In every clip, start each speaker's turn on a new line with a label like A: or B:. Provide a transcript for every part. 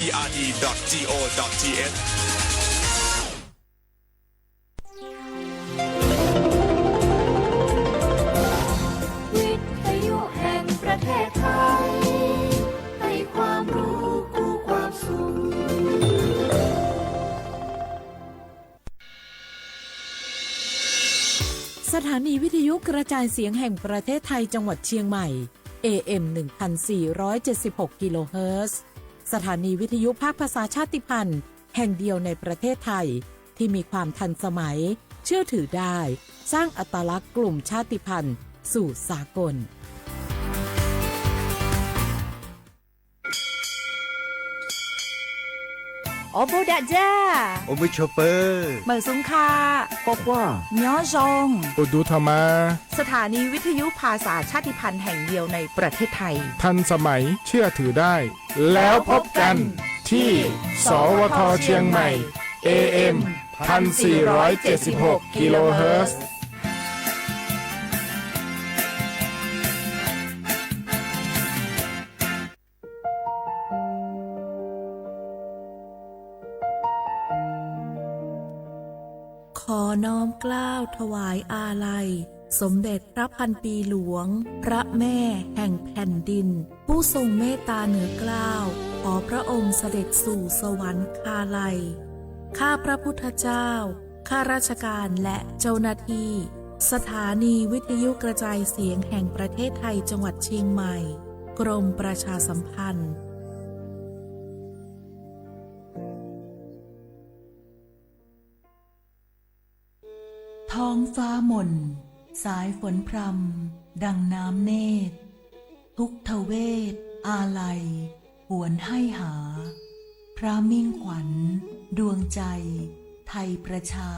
A: www.bre.go.th
B: วิทยุแห่งประเทศไทยให้ความรู้คู่ความสุข
C: สถานีวิทยุกระจายเสียงแห่งประเทศไทยจังหวัดเชียงใหม่ AM 1476 กิโลเฮิรตซ์สถานีวิทยุภาคภาษาชาติพันธุ์แห่งเดียวในประเทศไทยที่มีความทันสมัยเชื่อถือได้สร้างอัตลักษณ์กลุ่มชาติพันธุ์สู่สากล
D: โอบูดะจ้า
E: โอมิโชเปอร์
D: เหมอซุงคา
E: ป๊อกว่า
D: เนาะจง
F: อุดูธรรมา
D: สถานีวิทยุภาษาชาติพันธุ์แห่งเดียวในประเทศไทย
F: ทันสมัยเชื่อถือได้ แล้วพบกันที่สวทเชียงใหม่ AM 1476 กิโลเฮิรตซ์
C: ขอน้อมเกล้าถวายอาลัยสมเด็จพระพันปีหลวงพระแม่แห่งแผ่นดินผู้ทรงเมตตาเหนือเกล้าขอพระองค์เสด็จสู่สวรรคาลัยข้าพระพุทธเจ้าข้าราชการและเจ้าหน้าที่สถานีวิทยุกระจายเสียงแห่งประเทศไทยจังหวัดเชียงใหม่กรมประชาสัมพันธ์ท้องฟ้ามนสายฝนพรำดังน้ำเนตรทุกทเวศอาลัยหวนให้หาพระมิ่งขวัญดวงใจไทยประชา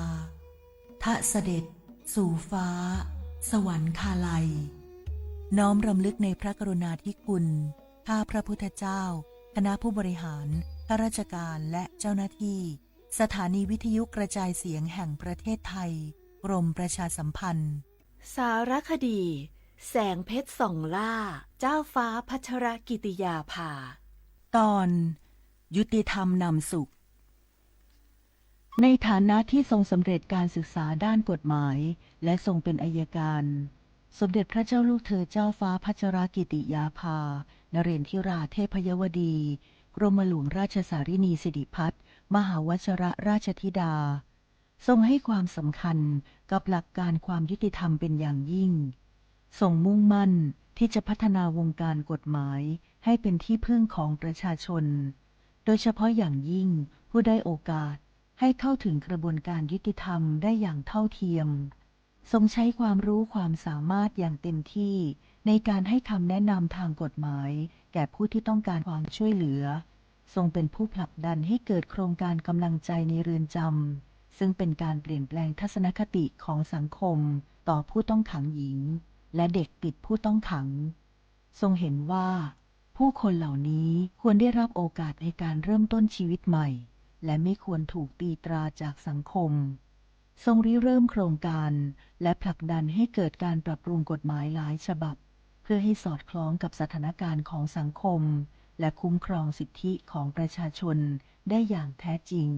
C: ทะเสด็จสู่ฟ้าสวรรคาลัยน้อมรำลึกในพระกรุณาธิคุณข้าพระพุทธเจ้าคณะผู้บริหารข้าราชการและเจ้าหน้าที่สถานีวิทยุกระจายเสียงแห่งประเทศไทยกรมประชาสัมพันธ์
D: สารคดี แสงเพชรส่องล่าเจ้าฟ้าพัชรกิติยาภา
C: ตอนยุติธรรมนำสุขในฐานะที่ทรงสำเร็จการศึกษาด้านกฎหมายและทรงเป็นอัยการสมเด็จพระเจ้าลูกเธอเจ้าฟ้าพัชรกิติยาภานเรนทิราเทพยวดีกรมหลวงราชสารินีสิริพัฒน์มหาวชรราชธิดาทรงให้ความสำคัญกับหลักการความยุติธรรมเป็นอย่างยิ่งทรงมุ่งมั่นที่จะพัฒนาวงการกฎหมายให้เป็นที่พึ่งของประชาชนโดยเฉพาะอย่างยิ่งผู้ได้โอกาสให้เข้าถึงกระบวนการยุติธรรมได้อย่างเท่าเทียมทรงใช้ความรู้ความสามารถอย่างเต็มที่ในการให้คำแนะนำทางกฎหมายแก่ผู้ที่ต้องการความช่วยเหลือทรงเป็นผู้ผลักดันให้เกิดโครงการกำลังใจในเรือนจำซึ่งเป็นการเปลี่ยนแปลงทัศนคติของสังคมต่อผู้ต้องขังหญิงและเด็กติดผู้ต้องขังทรงเห็นว่าผู้คนเหล่านี้ควรได้รับโอกาสในการเริ่มต้นชีวิตใหม่และไม่ควรถูกตีตราจากสังคมทรงริเริ่มโครงการและผลักดันให้เกิดการปรับปรุงกฎหมายหลายฉบับเพื่อให้สอดคล้องกับสถานการณ์ของสังคมและคุ้มครองสิทธิของประชาชนได้อย่างแท้จริง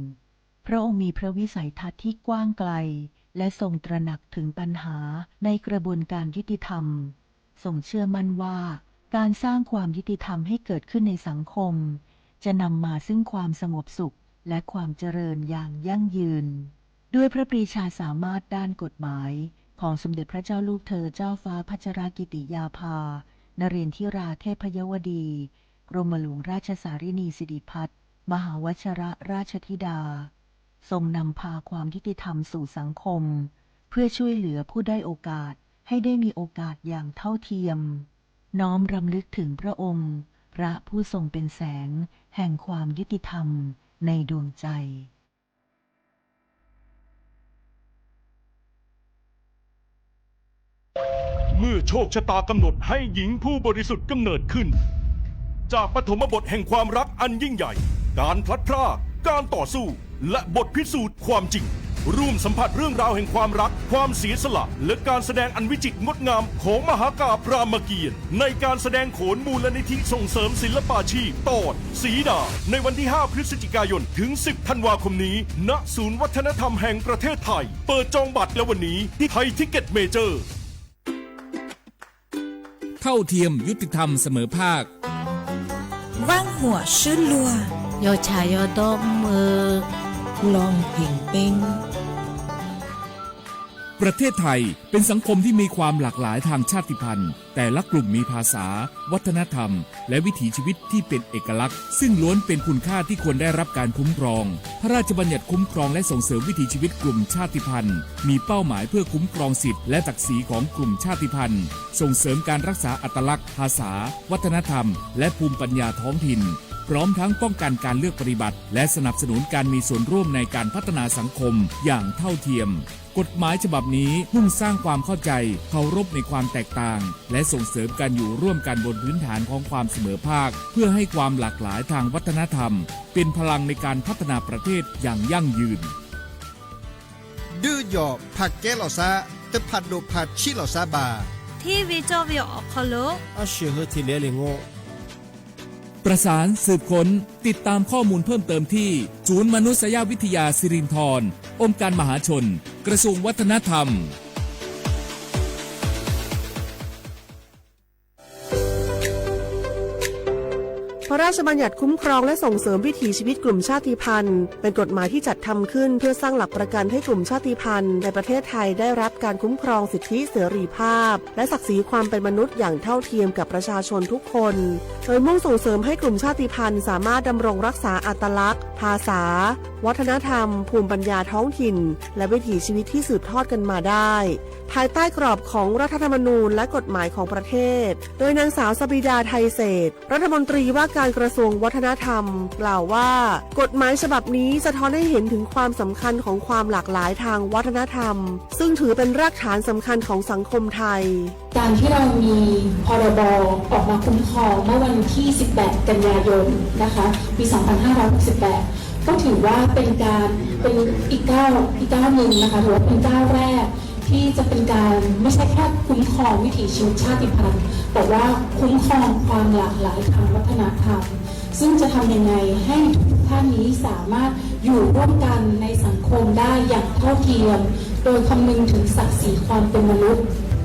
C: พระองค์มีพระวิสัยทัศน์ที่กว้างไกลและทรงตระหนักถึงปัญหาในกระบวนการยุติธรรมทรงเชื่อมั่นว่าการสร้างความยุติธรรมให้เกิดขึ้นในสังคมจะนำมาซึ่งความสงบสุขและความเจริญอย่างยั่งยืนด้วยพระปรีชาสามารถด้านกฎหมายของสมเด็จพระเจ้าลูกเธอเจ้าฟ้าพัชรกิติยาภานเรนทิราเทพยวดีกรมหลวงราชสารินีสิริพัฒน์มหาวชรราชธิดาทรงนำพาความยุติธรรมสู่สังคมเพื่อช่วยเหลือผู้ได้โอกาสให้ได้มีโอกาสอย่างเท่าเทียมน้อมรำลึกถึงพระองค์พระผู้ทรงเป็นแสงแห่งความยุติธรรมในดวงใจ
G: เมื่อโชคชะตากำหนดให้หญิงผู้บริสุทธิ์กำเนิดขึ้นจากปฐมบทแห่งความรักอันยิ่งใหญ่การพลัดพรากการต่อสู้และบทพิสูจน์ความจริง ร่วมสัมผัสเรื่องราวแห่งความรักความเสียสละและการแสดงอันวิจิตรงดงามของมหากาพย์รามเกียรติ์ในการแสดงโขนมูลนิธิส่งเสริมศิลปาชีพตอนสีดาในวันที่ 5 พฤศจิกายนถึง 10 ธันวาคมนี้ณศูนย์วัฒนธรรมแห่งประเทศไทยเปิดจองบัตรแล้ววันนี้ที่ไทยทิกเก็ตเมเจอร์
A: เท่าเทียมยุติธรรมเสมอภาค
H: 万火失落
B: 有茶有多
H: ลองผิงปิ้ง
A: ประเทศไทยเป็นสังคมที่มีความหลากหลายทางชาติพันธุ์แต่ละกลุ่มมีภาษาวัฒนธรรมและวิถีชีวิตที่เป็นเอกลักษณ์ซึ่งล้วนเป็นคุณค่าที่ควรได้รับการคุ้มครองพระราชบัญญัติคุ้มครองและส่งเสริมวิถีชีวิตกลุ่มชาติพันธุ์มีเป้าหมายเพื่อคุ้มครองสิทธิและศักดิ์ศรีของกลุ่มชาติพันธุ์ส่งเสริมการรักษาอัตลักษณ์ภาษาวัฒนธรรมและภูมิปัญญาท้องถิ่นพร้อมทั้งป้องกันการเลือกปฏิบัติและสนับสนุนการมีส่วนร่วมในการพัฒนาสังคมอย่างเท่าเทียมกฎหมายฉบับนี้มุ่งสร้างความเข้าใจเคารพในความแตกต่างและส่งเสริมการอยู่ร่วมกันบนพื้นฐานของความเสมอภาคเพื่อให้ความหลากหลายทางวัฒนธรรมเป็นพลังในการพัฒนาประเทศอย่างยั่งยืน
E: ดื้อหยอบผักแก้หล่อซาแต่ผัดโดผัดชิหล่อซาบา
H: ที่วิจวิออกคโล
E: อาเชื่อที่เลี้ยงโง
A: ประสานสืบค้นติดตามข้อมูลเพิ่มเติมที่ศูนย์มนุษยวิทยาสิรินธรองค์การมหาชนกระทรวงวัฒนธรรม
I: พระราชบัญญัติคุ้มครองและส่งเสริมวิถีชีวิตกลุ่มชาติพันธุ์เป็นกฎหมายที่จัดทำขึ้นเพื่อสร้างหลักประกันให้กลุ่มชาติพันธุ์ในประเทศไทยได้รับการคุ้มครองสิทธิเสรีภาพและศักดิ์ศรีความเป็นมนุษย์อย่างเท่าเทียมกับประชาชนทุกคนโดยมุ่งส่งเสริมให้กลุ่มชาติพันธุ์สามารถดำรงรักษาอัตลักษณ์ภาษาวัฒนธรรมภูมิปัญญาท้องถิ่นและวิถีชีวิตที่สืบทอดกันมาได้ภายใต้กรอบของรัฐธรรมนูญและกฎหมายของประเทศโดยนางสาวสบิดาไทยเศรษฐ์รัฐมนตรีว่าการกระทรวงวัฒนธรรมกล่าวว่ากฎหมายฉบับนี้สะท้อนให้เห็นถึงความสำคัญของความหลากหลายทางวัฒนธรรมซึ่งถือเป็นรากฐานสำคัญของสังคมไทย
J: การที่เรามีพรบออกมาคุ้มครองเมื่อวันที่ 18 กันยายนนะคะปี 2568 ก็ถือว่าเป็นอีกก้าวหนึ่งนะคะถือว่าเป็นก้าวแรกที่จะเป็นการไม่ใช่แค่คุ้มครองวิถีชีวิตชาติพันธุ์แต่ว่าคุ้มครองความหลากหลายทางวัฒนธรรมซึ่งจะทำยังไงให้ทุกท่านนี้สามารถอยู่ร่วมกันในสังคมได้อย่างเท่าเทียมโดยคำนึงถึงศักดิ์ศรีความเป็นมนุษย์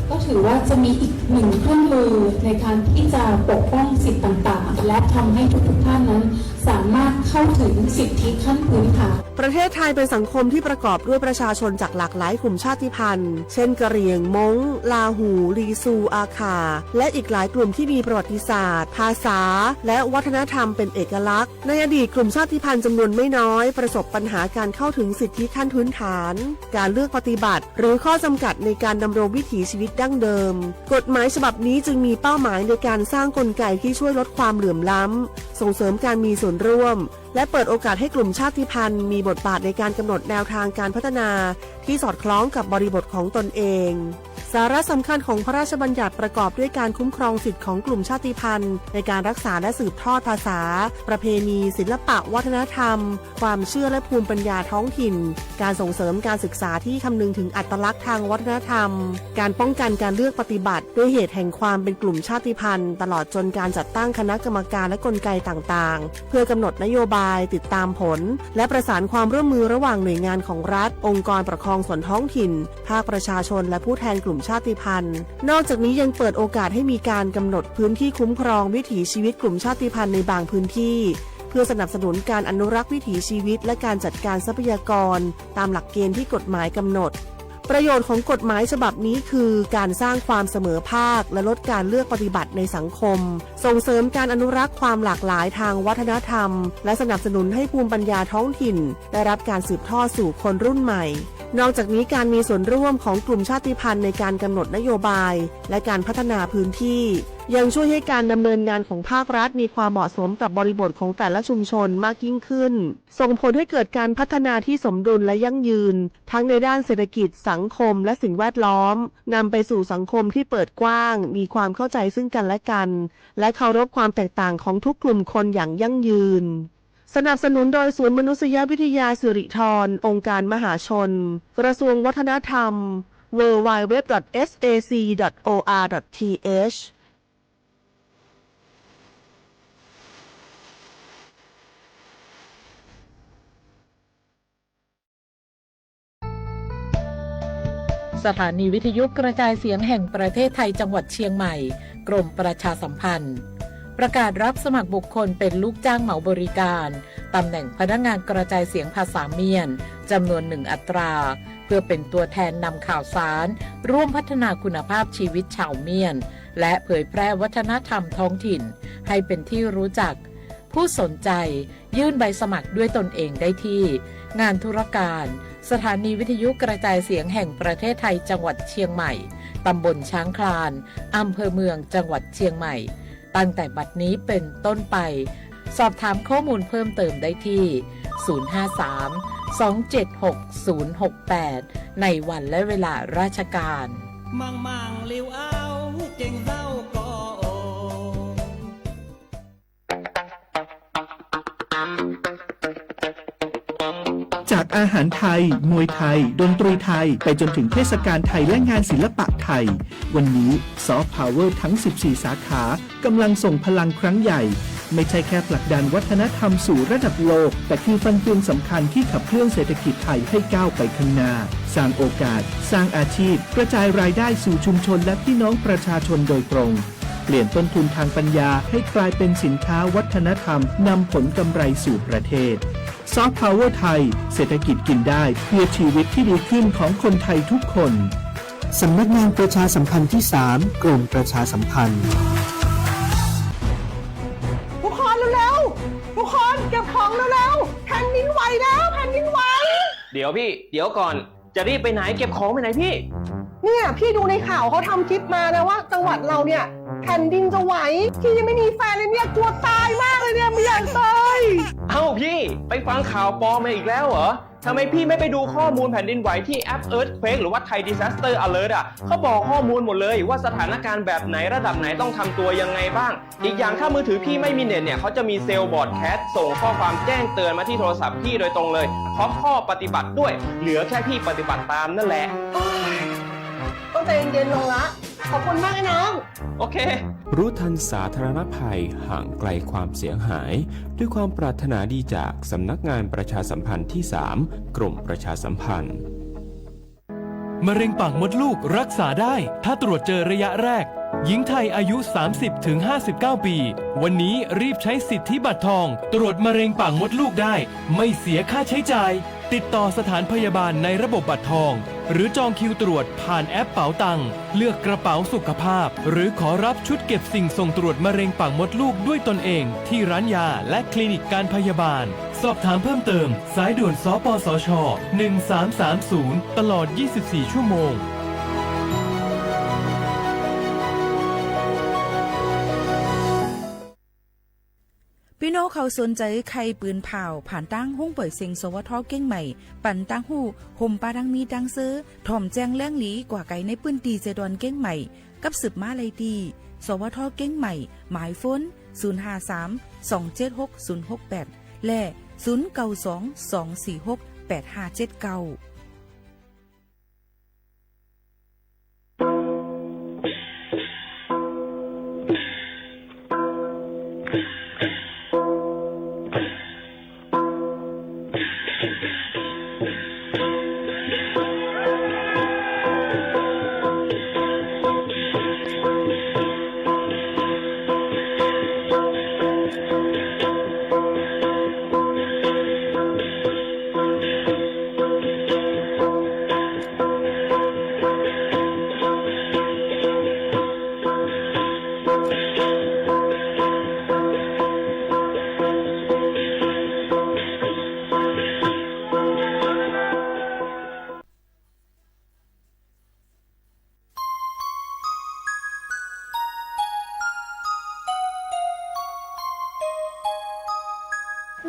J: ก็ถือว่าจะมีอีกหนึ่งเครื่องมือในการที่จะปกป้องสิทธิต่างๆและทำให้ทุกท่านนั้นสามารถเข้าถึงสิทธิขั้นพื้นฐาน
I: ประเทศไทยเป็นสังคมที่ประกอบด้วยประชาชนจากหลากหลายกลุ่มชาติพันธุ์เช่นกะเหรี่ยงม้งลาหูลีซูอาคาและอีกหลายกลุ่มที่มีประวัติศาสตร์ภาษาและวัฒนธรรมเป็นเอกลักษณ์ในอดีตกลุ่มชาติพันธุ์จำนวนไม่น้อยประสบปัญหาการเข้าถึงสิทธิขั้นพื้นฐานการเลือกปฏิบัติหรือข้อจำกัดในการดำรงวิถีชีวิตดั้งเดิมกฎหมายฉบับนี้จึงมีเป้าหมายในการสร้างกลไกที่ช่วยลดความเหลื่อมล้ำส่งเสริมการมีส่วนร่วมและเปิดโอกาสให้กลุ่มชาติพันธุ์มีบทบาทในการกำหนดแนวทางการพัฒนาที่สอดคล้องกับบริบทของตนเองสาระสำคัญของพระราชบัญญัติประกอบด้วยการคุ้มครองสิทธิของกลุ่มชาติพันธุ์ในการรักษาและสืบทอดภาษาประเพณีศิลปะวัฒนธรรมความเชื่อและภูมิปัญญาท้องถิ่นการส่งเสริมการศึกษาที่คำนึงถึงอัตลักษณ์ทางวัฒนธรรมการป้องกันการเลือกปฏิบัติด้วยเหตุแห่งความเป็นกลุ่มชาติพันธุ์ตลอดจนการจัดตั้งคณะกรรมการและกลไกต่างๆเพื่อกำหนดนโยบายติดตามผลและประสานความร่วมมือระหว่างหน่วยงานของรัฐองค์กรปกครองส่วนท้องถิ่นภาคประชาชนและผู้แทนกลุ่มชาติพันธุ์นอกจากนี้ยังเปิดโอกาสให้มีการกำหนดพื้นที่คุ้มครองวิถีชีวิตกลุ่มชาติพันธุ์ในบางพื้นที่เพื่อสนับสนุนการอนุรักษ์วิถีชีวิตและการจัดการทรัพยากรตามหลักเกณฑ์ที่กฎหมายกำหนดประโยชน์ของกฎหมายฉบับนี้คือการสร้างความเสมอภาคและลดการเลือกปฏิบัติในสังคมส่งเสริมการอนุรักษ์ความหลากหลายทางวัฒนธรรมและสนับสนุนให้ภูมิปัญญาท้องถิ่นได้รับการสืบทอดสู่คนรุ่นใหม่นอกจากนี้การมีส่วนร่วมของกลุ่มชาติพันธุ์ในการกำหนดนโยบายและการพัฒนาพื้นที่ยังช่วยให้การดำเนินงานของภาครัฐมีความเหมาะสมกับบริบทของแต่ละชุมชนมากยิ่งขึ้นส่งผลให้เกิดการพัฒนาที่สมดุลและยั่งยืนทั้งในด้านเศรษฐกิจสังคมและสิ่งแวดล้อมนำไปสู่สังคมที่เปิดกว้างมีความเข้าใจซึ่งกันและกันและเคารพความแตกต่างของทุกกลุ่มคนอย่างยั่งยืน สนับสนุนโดยศูนย์มนุษยวิทยาสิริธรองค์การมหาชนกระทรวงวัฒนธรรม www.sac.or.th
K: สถานีวิทยุกระจายเสียงแห่งประเทศไทยจังหวัดเชียงใหม่กรมประชาสัมพันธ์ประกาศรับสมัครบุคคลเป็นลูกจ้างเหมาบริการตำแหน่งพนักงานกระจายเสียงภาษาเมียนจำนวน1 อัตราเพื่อเป็นตัวแทนนำข่าวสารร่วมพัฒนาคุณภาพชีวิตชาวเมียนและเผยแพร่วัฒนธรรมท้องถิ่นให้เป็นที่รู้จักผู้สนใจยื่นใบสมัครด้วยตนเองได้ที่งานธุรการสถานีวิทยุกระจายเสียงแห่งประเทศไทยจังหวัดเชียงใหม่ตำบลช้างคลานอำเภอเมืองจังหวัดเชียงใหม่ตั้งแต่บัดนี้เป็นต้นไปสอบถามข้อมูลเพิ่มเติมได้ที่ 053-276-068 ในวันและเวลาราชการ
L: มังลิวเอาเก่งเศร้าก็โอ
M: จากอาหารไทยมวยไทยดนตรีไทยไปจนถึงเทศกาลไทยและงานศิลปะไทยวันนี้ซอฟต์พาวเวอร์ทั้ง14สาขากำลังส่งพลังครั้งใหญ่ไม่ใช่แค่ผลักดันวัฒนธรรมสู่ระดับโลกแต่คือฟันเฟืองสำคัญที่ขับเคลื่อนเศรษฐกิจไทยให้ก้าวไปข้างหน้าสร้างโอกาสสร้างอาชีพกระจายรายได้สู่ชุมชนและพี่น้องประชาชนโดยตรงเปลี่ยนต้นทุนทางปัญญาให้กลายเป็นสินค้าวัฒนธรรมนำผลกำไรสู่ประเทศซอฟต์พาวเวอร์ไทยเศรษฐกิจกินได้เพื่อชีวิตที่ดีขึ้นของคนไทยทุกคนสำนักงานประชาสัมพันธ์ที่3กรมประชาสัมพันธ์
I: ทุกคนเร็วๆทุกคนเก็บของเร็วๆแผ่นดินไหวแล้วแผ่นดินไหว
N: เดี๋ยวพี่เดี๋ยวก่อนจะรีบไปไหนเก็บของไปไหนพี่
I: เนี่ยพี่ดูในข่าวเขาทำคลิปมานะว่าจังหวัดเราเนี่ยแผ่นดินจะไหวพี่ยังไม่มีแฟนเลยเนี่ยกลัวตายมากเลยเนี่ยไม่อยากตาย
N: เอ้าพี่ไปฟังข่าวปลอมมาอีกแล้วเหรอทำไมพี่ไม่ไปดูข้อมูลแผ่นดินไหวที่แอป Earthquake หรือว่า Thai Disaster Alert อ่ะเขาบอกข้อมูลหมดเลยว่าสถานการณ์แบบไหนระดับไหนต้องทำตัวยังไงบ้างอีกอย่างถ้ามือถือพี่ไม่มีเน็ตเนี่ยเขาจะมีเซลล์บอร์ดแคสส่งข้อความแจ้งเตือนมาที่โทรศัพท์พี่โดยตรงเลยพร้อมข้อปฏิบัติด้วยเหลือแค่พี่ปฏิบัติตามนั่นแหละ
I: ต้องใจเย็นๆลงละขอบคุณมากนะน้อง
N: โอเค
O: รู้ทันสาธารณภัยห่างไกลความเสียหายด้วยความปรารถนาดีจากสำนักงานประชาสัมพันธ์ที่3กรมประชาสัมพันธ์
G: มะเร็งปากมดลูกรักษาได้ถ้าตรวจเจอระยะแรกหญิงไทยอายุ 30-59 ปีวันนี้รีบใช้สิทธิบัตรทองตรวจมะเร็งปากมดลูกได้ไม่เสียค่าใช้จ่ายติดต่อสถานพยาบาลในระบบบัตรทองหรือจองคิวตรวจผ่านแอปเป๋าตังค์เลือกกระเป๋าสุขภาพหรือขอรับชุดเก็บสิ่งส่งตรวจมะเร็งปากมดลูกด้วยตนเองที่ร้านยาและคลินิกการพยาบาลสอบถามเพิ่มเติมสายด่วนสปสช1330ตลอด24ชั่วโมง
H: พี่น้องเขาสนใจใครปืนเผาผ่านตั้งห้องเปิดเสียงสวทเก้งใหม่ปั่นตั้งหูห่มปลาดังมีดังซื้อถ่อมแจ้งเรื่องหลีกว่าไก่ในปืนตีเจดอนเก้งใหม่กับสืบมาเลยดีสวทเก้งใหม่หมายฟ้น053-276-068และ092-246-8579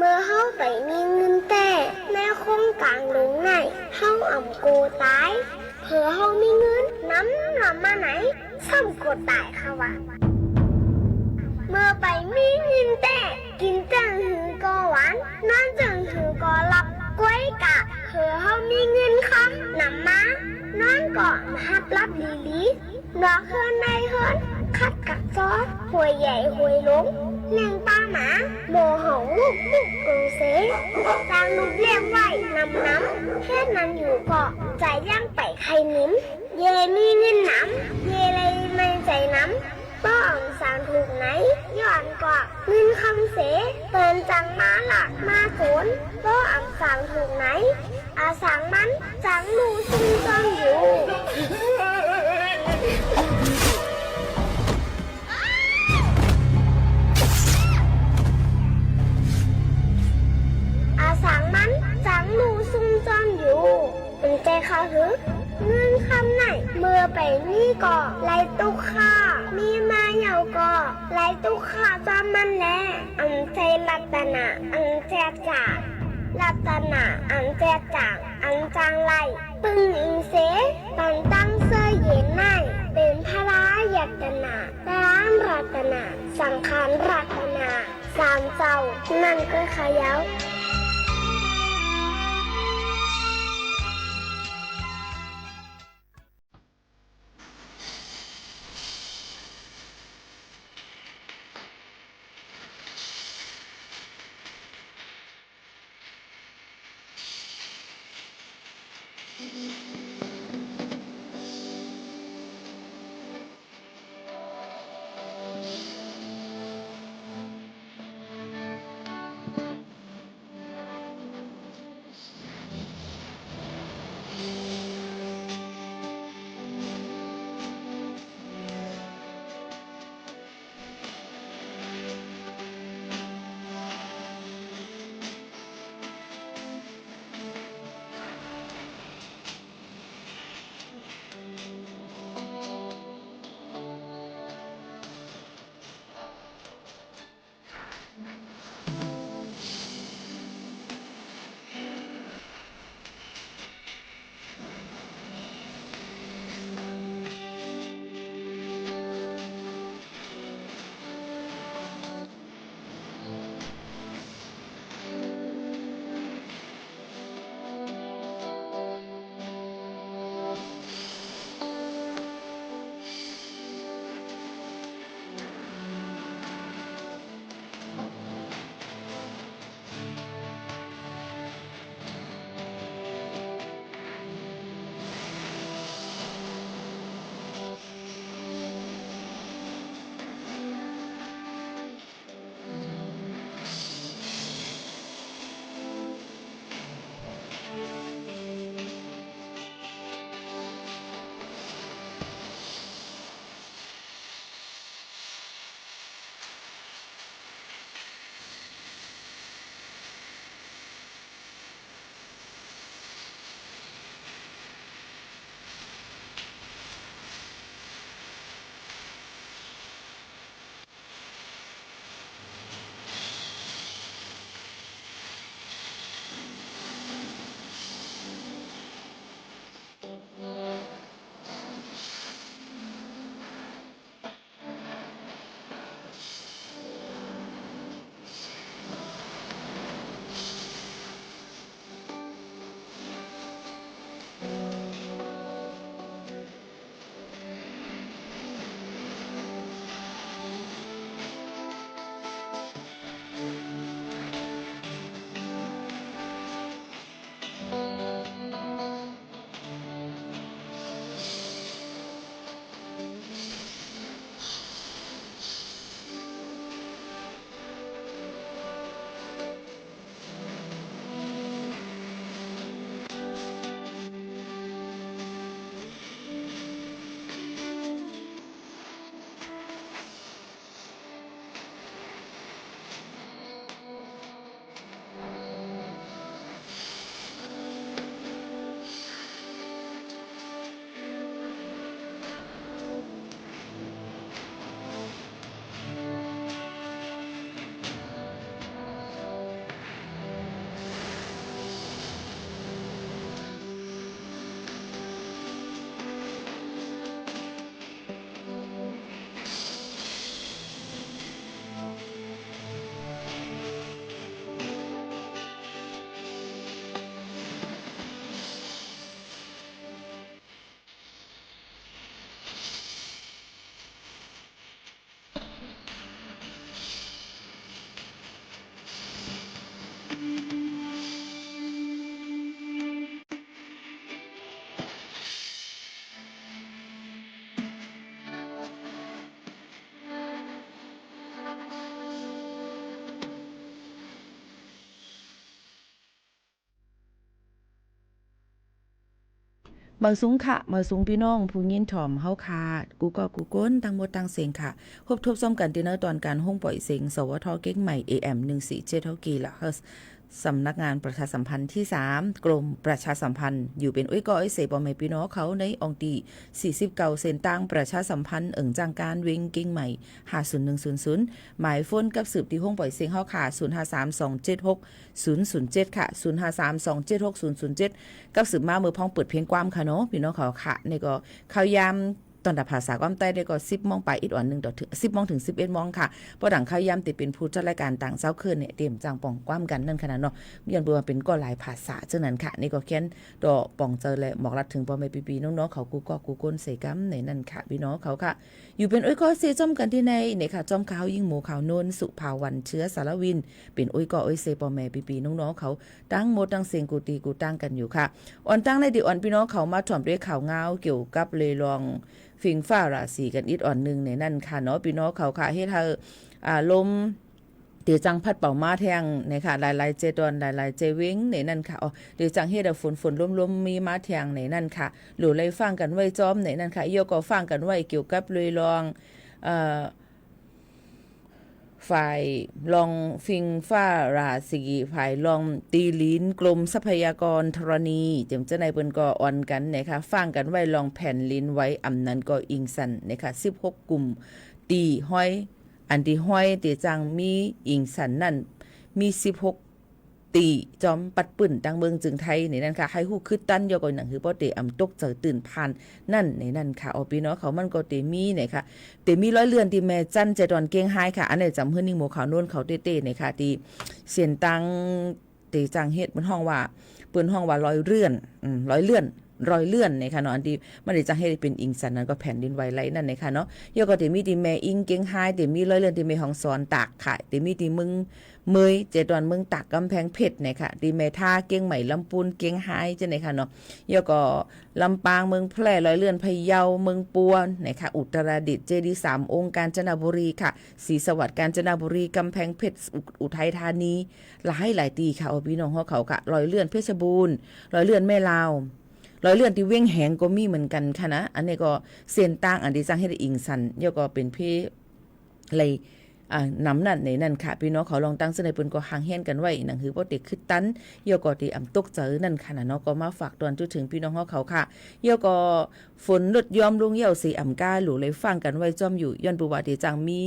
P: เมื่อเฮาไปมีเงินแต่ในโครงการลงไหนเฮาอ่ำโกตายเผื่อเฮามีเงินน้ำลำมาไหนซ้ำโกตายค่ะวะเมื่อไปมีเงินแต่ กินจังหือก็หวานนอนจังหือก็หลับกล้วยกะเผื่อเฮามีเงินค่ะนำมานอนก่อนฮับรับลีลีนอกเฮือนในเฮือนคัดกับซอสหวยใหญ่หวยลงเลี้ยงป้าหมาโมหงลูกบุกกงเสจางลูกเลี้ยงไว้น้ำแค่นั้นอยู่ก็ใจย่างไปไข่นิ้มเยมีเงินน้ำเยเลยไม่ใจน้ำป้องสารถูกไหนย้อนกว่าเงินคำเสเตือนจังมาหลักมาโขนป้องสารถูกไหนอาสังมันจังลูซุ่มซ่อนอยู่อาสังมันจังลูซุ่มซ่อนอยู่เป็นใจเขาหรือเงินคำไหนเมื่อไปนี่ก็ไล่ตุกข้ามีมาเหยาก็ไล่ตุกข้าจอมมันแลอันใจรัตนาอันแจกจ่ารัตนาอันแจกจ่างอันจางไล่ปึงอิงเสตันตั้งเสื้อเย็นในเป็นพระรายัตนาร้านรัตนาสังขารรัตนาสามเจ้านั่นก็ขยาว
H: บ่สูงค่ะบ่สูงพี่น้องผู้ยินถ่อมเฮาค่ะกูก็กูก้นตั้งหมดตั้งเสียงค่ะพบทบซ้อมกันที่เนตอนการห้องปล่อยเสียงสวทเก๊กใหม่ AM 147กิโลเฮิรตซ์สำนักงานประชาสัมพันธ์ที่3กรมประชาสัมพันธ์อยู่เป็นอุ้ยก้อยเสบ่แม่พี่น้องเขาในองค์ที่49เส้นตั้งประชาสัมพันธ์จังการเวงเก๊กใหม่50100หมายโฟนกับสืบที่ห้องปล่อยเสียงเฮาค่ะ053276 007ค่ะ053276 007กับสืบมามือพ้องเปิดเพลงความค่ะเนาะพี่น้องเขาค่ะนี่ก็ข่าวยามตอนดับภาษาความใต้ได้ก็10โมงไปอีกอ่อนนึงต่อถึง10โมงถึง11โมงค่ะเพราะดังข่าวยามติเป็นผู้จัดรายการต่างเช้าคืนเนี่ยเตรียมจังป่องความกันนั่นขนาดเนาะยังบ่ว่าเป็นก็หลายภาษาจังนั้นค่ะนี่ก็เขียนดอกป่องเจอและบอกรัดถึงพ่อแม่พี่ๆน้องๆเขากูก็กูก้นใส่กำในนั่นค่ะพี่น้องเขาค่ะอยู่เป็นอ้อยก็เซจอมกันที่ในเนี่ยค่ะจอมขาวยิ่งหมูขาวนวลสุภาวันเชื้อสารวินเป็นอ้อยก็อ้อยเซพ่อแม่พี่ๆน้องๆเขาตั้งหมดตั้งเสียงกูตีกูตั้งกันอยู่ค่ะอ่อนตั้งในดิอ่อนพี่น้องเขามาถ่อมด้วยข่าวเงาเกี่ยวกับเลยลองฟิงฟ้าราศีกันอีกอ่อนนึงในนั่นค่ะเนาะพี่น้องเขาค่ะเฮ็ดให้ลมเดี๋ยวจังพัดเป่ามาแทงนะคะหลายๆเจดอนหลายๆเจวิงในนั่นค่ะอ๋อเดี๋ยวจังเฮ็ดฝนลมมีมาแทงในนั่นค่ะหรือเลยฟังกันไว้จอมในนั่นค่ะโยก็ฟังกันไว้เกี่ยวกับเลยลองฝ่ายลองฟิงฟ้าราศีฝ่ายลองตีลิ้นกรมทรัพยากรธรณีเจ้าในเปิ้นก็อ่อนกันนะคะฟังกันไว้ลองแผ่นลิ้นไว้อำนั้นก็อิงสันนะคะ16กลุ่มตีห้อยอันที่ห้อยตีจังมีอิงสันนั่นมี16ตีจอมปัดปื้นดังเมืองจึงไทยในนั้นค่ะให้ฮู้คือตั้นยกเอาหนังคือบ่เตอำตกเจอตื่นผ่านนั่นในนั้นค่ะเอาพี่น้องเขามันก็เตมีเนี่ยค่ะเตมีร้อยเรือนที่แม่จันเจดอนเก้งไฮค่ะอันนี้จำเฮือนิ่งหมู่ขาวโน่นเขาเต้ๆเนี่ยค่ะที่เสียนตังเตจังเฮ็ดบนห้องว่าเปิ้นห้องว่าร้อยเรือนร้อยเลื่อนในค่ะเนาะอันที่มันได้จังให้เป็นอิงสันนั้นก็แผ่นดินไหวไหลนั่นในค่ะเนาะยก็เตมีที่แม่อิงเก้งไฮเตมีร้อยเรือนที่แม่ห้องสอนตากค่ะเตมีที่มึงเมยเจดอนเมืองตากกำแพงเพชรเนี่ยค่ะดีเมท่าเก้งใหม่ลำปูนเก้งไฮจังได๋ค่ะเนาะยก็ลำปางเมืองแพร่ร้อยเลื่อนพะเยาเมืองปัวนะคะอุตรดิตถ์เจดีย์3องค์กาญจนบุรีค่ะศรีสวัสดิ์กาญจนบุรีกำแพงเพชรอุทัยธานีหลายตีค่ะเอาพี่น้องเขาค่ะร้อยเลื่อนเพชรบูรณ์ร้อยเลื่อนแม่ลาวร้อยเลื่อนที่เว้งแหงก็มีเหมือนกันค่ะนะอันนี้ก็เส้นต่างอันที่จังให้อิงสันยก็เป็นพี่เลยน้ำนั่นในนั่นค่ะพี่น้องเขาลองตั้งเสนอปืนก็ห่างเฮียนกันไว้หนังหือบ่เด็กคือตันเยก็ตีอำตกเจอนั่นค่ะนะเนาะก็มาฝากตอนจุดถึงพี่น้องเขาค่ะเยก็ฝนลดยอมลงเหี่ยวสีอำกาหลูเลยฟังกันไว้จอมอยู่ย้อนประวัติจังมี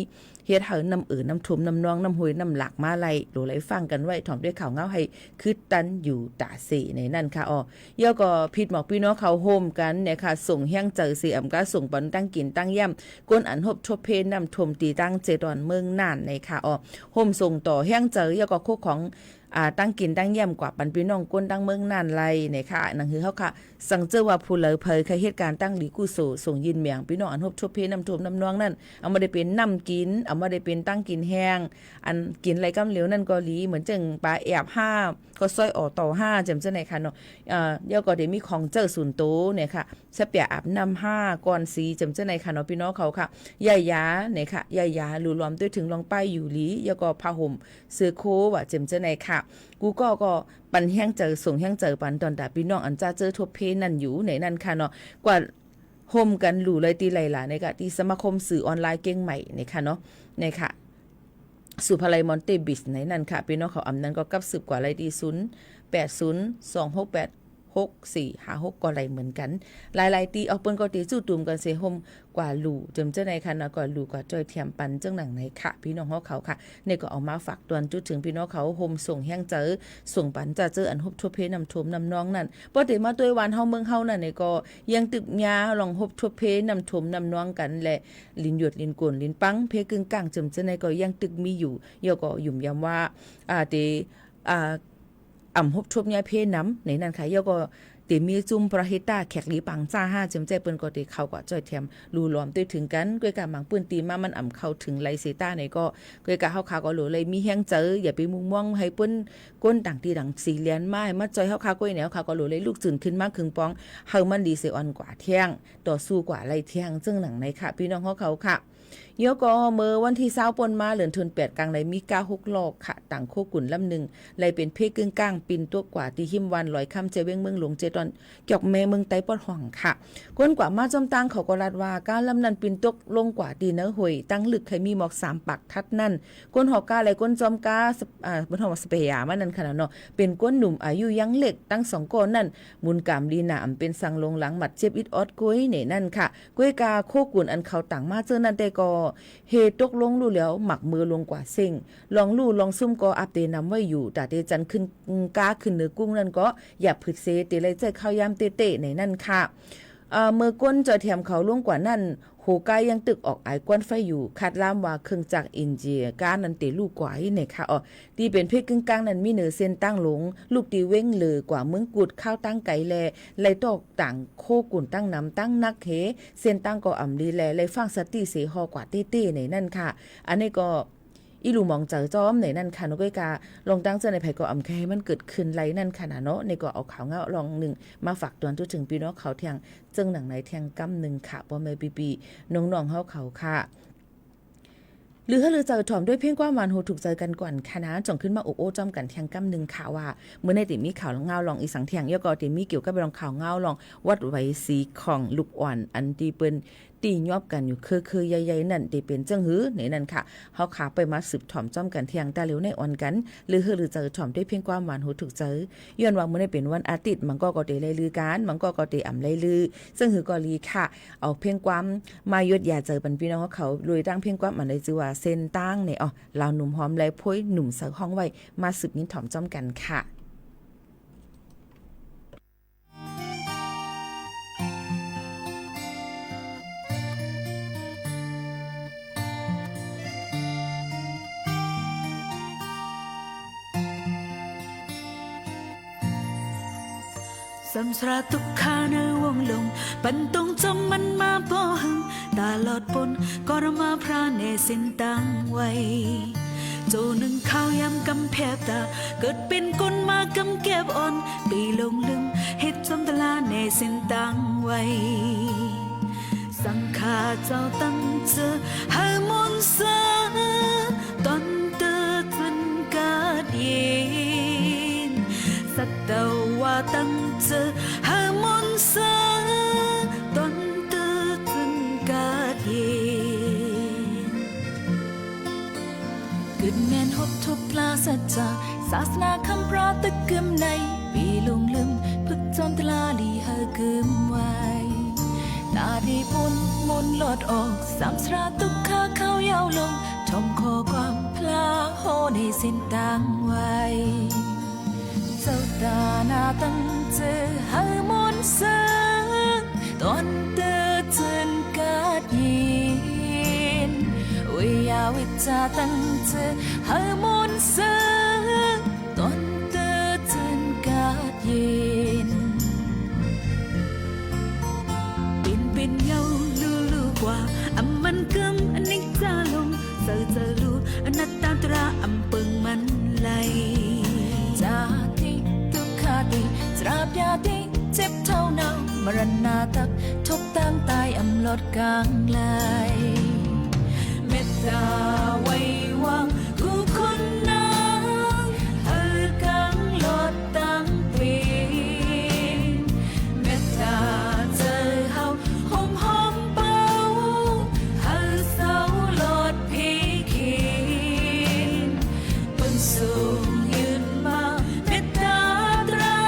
H: เฮ็ดให้น้ำน้ำทุ่มน้ำนองน้ำห้วยน้ำหลากมาไหลหลูเลยฟังกันไว้ถ่อมด้วยข่าวเงาให้คือตันอยู่ตาสีในนั่นค่ะอ๋อเยก็ผิดหมอกพี่น้องเขาโฮมกันเนี่ยค่ะส่งแห้งเจอสีอำกาส่งปันตั้งกินตั้งย่ำก้นอันหบทบเพน้ำท่วมตีตั้งเจดอนเมืองน่านในค่ะอ๋อโฮมส่งต่อแห้งเจอแล้วก็คู่ของตั้งกินตั้งเยี่ยมกว่าปันพี่น้องก้นตั้งเมืองน่านไรเนี่ยค่ะนั่นคือเขาค่ะสังเจอว่าผู้เลยเผยเคยเหตุการณ์ตั้งหลีกุโสส่งยินเมียงพี่น้องอันหบทบเพน้ำท่วมน้ำนองนั่นเอามาได้เป็นน้ำกินเอามาได้เป็นตั้งกินแห้งอันกินไรกำเหลวนั่นก็หลีเหมือนจังปลาแอบ5ก็ซอยออกต่อ5จำเจ้าไหนค่ะเนาะเดี๋ยวก็ได้มีของเจอศูนย์โตเนี่ยค่ะสเปียอาบน้ำ5ก่อนสีจำเจ้าไหนค่ะเนาะพี่น้องเขาค่ะยายยาเนี่ยค่ะยายยาหลู่ล้อมด้วยถึงลองป้ายอยู่หลีแล้วก็ผ้าห่มเสื้อโคว่าจำเจ้าไหนค่ะกูก็ปันแห้งเจอส่งแห้งเจอปันตอนดาพี่น้องอันจ้าเจอทบเพนั่นอยู่ในนั่นค่ะเนาะกว่าโฮมกันหลู่เลยตีไหลหลาในกะที่สมาคมสื่อออนไลน์เก่งใหม่ในค่ะเนาะในค่ะสุภาลัยมอนเตบิสในนั่นค่ะพี่น้องเขาอำนั้นก็กับสืบกว่าไรดี0802686 6456ก็ไรเหมือนกันหลายๆตีเอาเปิ้นก็ตีจู่ตุ่มกันเสห่มกว่าหลู่จำเจ้าในค่ะนะก็หลู่กว่าจ้อยเทียมปันจังหนังในค่ะพี่น้องเขาค่ะนี่ก็เอามาฝากตวนจุดถึงพี่น้องเขาห่มส่งแห้งเจอส่งปันจะเจออันฮบทบเพน้ำท่วมน้ำนองนั่นบ่ได้มาด้วยวันเฮาเมืองเฮานั่นนี่ก็ยังตึกยาลองฮบทบเพน้ำท่วมน้ำนองกันและลิ้นหยดลิ้นกวนลิ้นปังเพกึ่งกลางจำเจ้าในก็ยังตึกมีอยู่ยก็ยุ่มย้ำว่าอ่ำฮบทบยาเพน้ำในนั่นค่ะยก็เตมีจุ่มประเฮตาแขกหลีปังจ้า5จำใจเปิ้นก็ได้เข้ากับจ้อยแถมรูล้อมด้วยถึงกันก้วยกะหมังปื้นตีมามันอ่ำเข้าถึงไลเซต้าในก็ก้วยกะเฮาคาก็หลูเลยมีแฮงเจออย่าไปมุงม่วงให้เปิ้นก้นต่างที่ดังสีเหรียญมาให้มาจ้อยเฮาคาก้วยแนวคาก็หลูเลยลูกจื่นขึ้นมาครึ่งปองเฮามันดีเซออนกว่าเที่ยงต่อสู้กว่าไลเที่ยงซึ่งหนังในค่ะพี่น้องเขาค่ะเยอะก็เมื่อวันที่20ปนมาเหลือนทุน8กลางในมี96ลอกค่ะต่างโคกุ่นลำนึงเลยเป็นเพกึ่งกลางปินตัวกว่าที่หิมวันลอยค่ำเจเว้งเมืองหลวงเจตอน อนเกี่ยวแม่เมืองไต้ปอดห่องค่ะก้นกว่ามาจอมตังเขาก็รัดว่าการลำนันปินตกลงกว่าดีเนอหวยตั้งลึกเคยมีหมอก3ปักทัดนั่นก้นหอกกาอะไรก้นจอมกาบนหอสเปียมันนั่นขนาดเนาะเป็นก้นหนุ่มอายุยังเล็กตั้ง2ก้นนั่นมุนกามดีหนามเป็นสังลงหลังหมัดเจ็บอิดออดกุ้ยเนี่ยนั่นค่ะกุ้ยกาโคกุนอันเขาต่างมาเจอนั่นแต่ก็เฮตกลงลู่แล้วหมักมือลงกว่าเซ็งลองลู่ลองซุ่มก็อัปเดนำไว้อยู่แต่เดจันขึ้นกาขึ้นเนื้อกุ้งนั่นก็อย่าผึดเซเตเลยใจเข้ายามเตะในนั่นค่ะเมื่อก้นจอยแถมเขาล่วงกว่านั่นโหกายยังตึกออกไอ้กวนไฟอยู่คาดล่ามว่าเครื่องจักรอินเจียการนันเตลูกกว่าเนี่ยค่ะที่เป็นเพศกึ่งกลางนั้นมีเนื้อเส้นตั้งหลงลูกตีเว้งเลยกว่าเมืองกุดข้าวตั้งไก่แลไหลตอกต่างโคกุ่นตั้งน้ำตั้งนักเฮเส้นตั้งก็อ่ำดีแลไหลฟังสติเสหอกว่าเต้ๆในนั่นค่ะอันนี้ก็อีลูมองเจอจอมในนั่นค่ะนกกาลองตั้งเจอในไผก็อำแค่ให้มันเกิดขึ้นไรนั่นค่ะนะเนาะในก็เอาข่าวเงาลองหนึ่งมาฝากตอนทุกถึงพี่น้องเขาเทียงจึงหนังในเทียงกำหนึ่งค่ะบ่แม่ปีน้องๆเฮาเขาค่ะหรือเจอถ่อมด้วยเพียงกว่ามันโหถูกเจอกันก่อนคณะจ่องขึ้นมาโอ้จอมกันเทียงกำหนึ่งค่ะว่าเมื่อในติมีข่าวเงาลองอีสังเทียงยก็ติมีเกี่ยวกับลองข่าวเงาลองวัดไว้สีของลูกอ่อนอันที่เปิ้นตียอบกันอยู่คือใหญ่ๆนั่นที่เป็นจังหือในนั่นค่ะเฮาขาไปมาสืบถ่อมจ้อมกันเที่ยงตาเหลียวในอ่อนกันหรือเจอถ่อมด้วยเพียงความหวานหูถูกเจอย้อนว่ามื้อนี้เป็นวันอาทิตย์มันก็ได้ไล่ลือกันมันก็ได้อำไล่ลือซึ่งหือก็ลีค่ะเอาเพียงความมายดยาเจอปันพี่น้องเขาลุยตั้งเพียงความมันได้ชื่อว่าเส้นตั้งเนี่ยลาวหนุ่มหอมไล่พ้อยหนุ่มเสือห้องไว้มาสืบยินถ่อมจ้อมกันค่ะ
B: สัมสราตุกขาในวงลงปันตรงจำมันมาบ่หึงตาลอดปนก็รมาพระเนสินตังไว้โจหนึ่งข้าวยำกำแพบตาเกิดเป็นก้นมากำเก็บอ่อนปีลงลึงเฮ็ดจำตลาเนสินตังไว้สังขาเจ้าตั้งเจอให้มนต์เสือตอนเตอจนกาดเย็นสัตตว่าตั้งเจอให้มนต์เสือตอนเตอจนกาดเย็นกึดแม่นหบทบปลาสัจจาศาสนาคำพระตะกึมในปีลงลืมพึกจอมตลาลีเฮกึมไว้ตาดีปุนมุนหลอดออกสามสราตุกขาเข้ายาวลงทอมคอความพลาโหในสิ้นตังไว้เจ้าตาหน้าตั้งเจอหามนต์เสือตอนเตอจนกาดเย็นวิยาวิจาตั้งเจอหามนต์เสือตอนเตอจนกาดเย็นเป็นเงาลูกว่าอำมันกำอันนี้จะลงเจอลูอนัตตาตราอำปึงมันไหลจาติทุกขาติตราบยาติเจ็บเท่านา มรณาตักทุกตั้งตายอำลดกลางไหลเมตตาไว้วางกูคนนั้นเฮอกังลดตั้งปีเมตตาเจอเฮาหอมหอมเป่าเฮอเศร้าลดพีขีนบนสูงยืนมาเมตตาตรา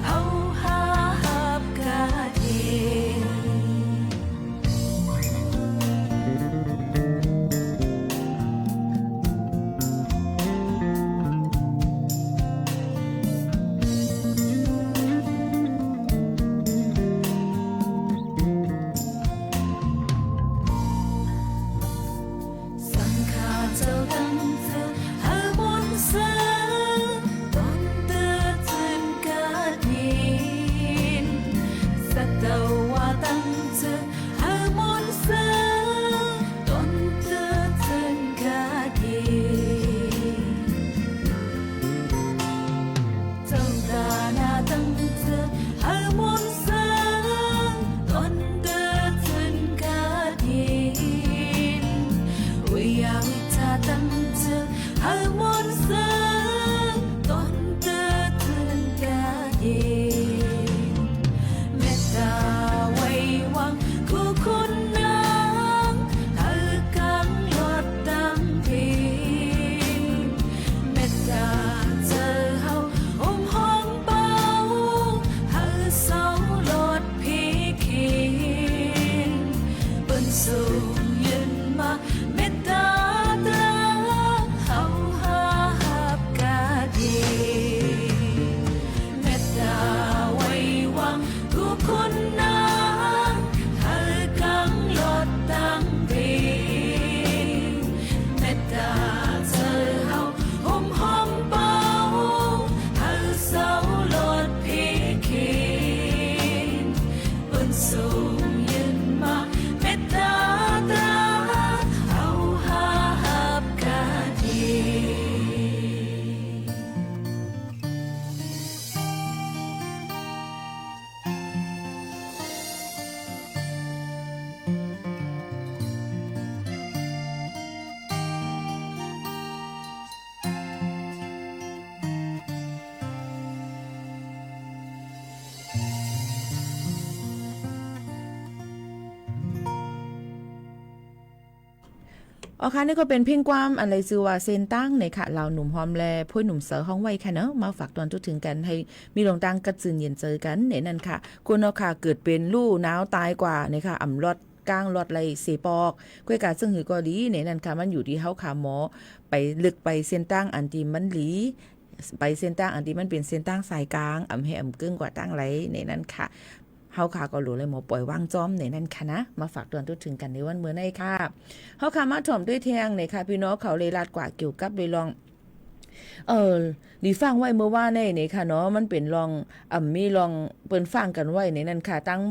B: เฮาหาหับกาเดี
H: อ๋อค่ะนี่ก็เป็นเพ่งความอะไรซื่อว่าเซนตั้งในค่ะเราหนุ่มหอมแลพ่วยหนุ่มเสือห้องไว้ค่ะเนาะมาฝากตอนทุกถึงกันให้มีลงตังกระจืนเย็นเจอกันในนั้นค่ะคุณเนาะค่ะเกิดเป็นลู่หนาวตายกว่าในค่ะอ่ำรอดกลางรอดไรเสปอกก้วยกาซึ่งหือก็ดีในนั้นค่ะมันอยู่ที่เฮาขาหมอไปลึกไปเส้นตั้งอันที่มันหลีไปเส้นตั้งอันที่มันเป็นเส้นตั้งสายกลางอ่ำให้อ่ำกึ่งกว่าตั้งไรในนั้นค่ะเฮาค่ะก็รู้เลยหมอปล่อยว่างจอมในนั้นค่ะนะมาฝากตอนทุกถึงกันในวันเมื่อในค่ะเฮาค่ะมาถ่อมด้วยแทงในค่ะพี่น้องเขาเลยลาดกว่าเกี่ยวกับเลยลองหลีฟังไว้เมื่อว่าในค่ะเนาะมันเป็นลองมีลองเปิ้นฟังกันไว้ในนั้นค่ะตั้ง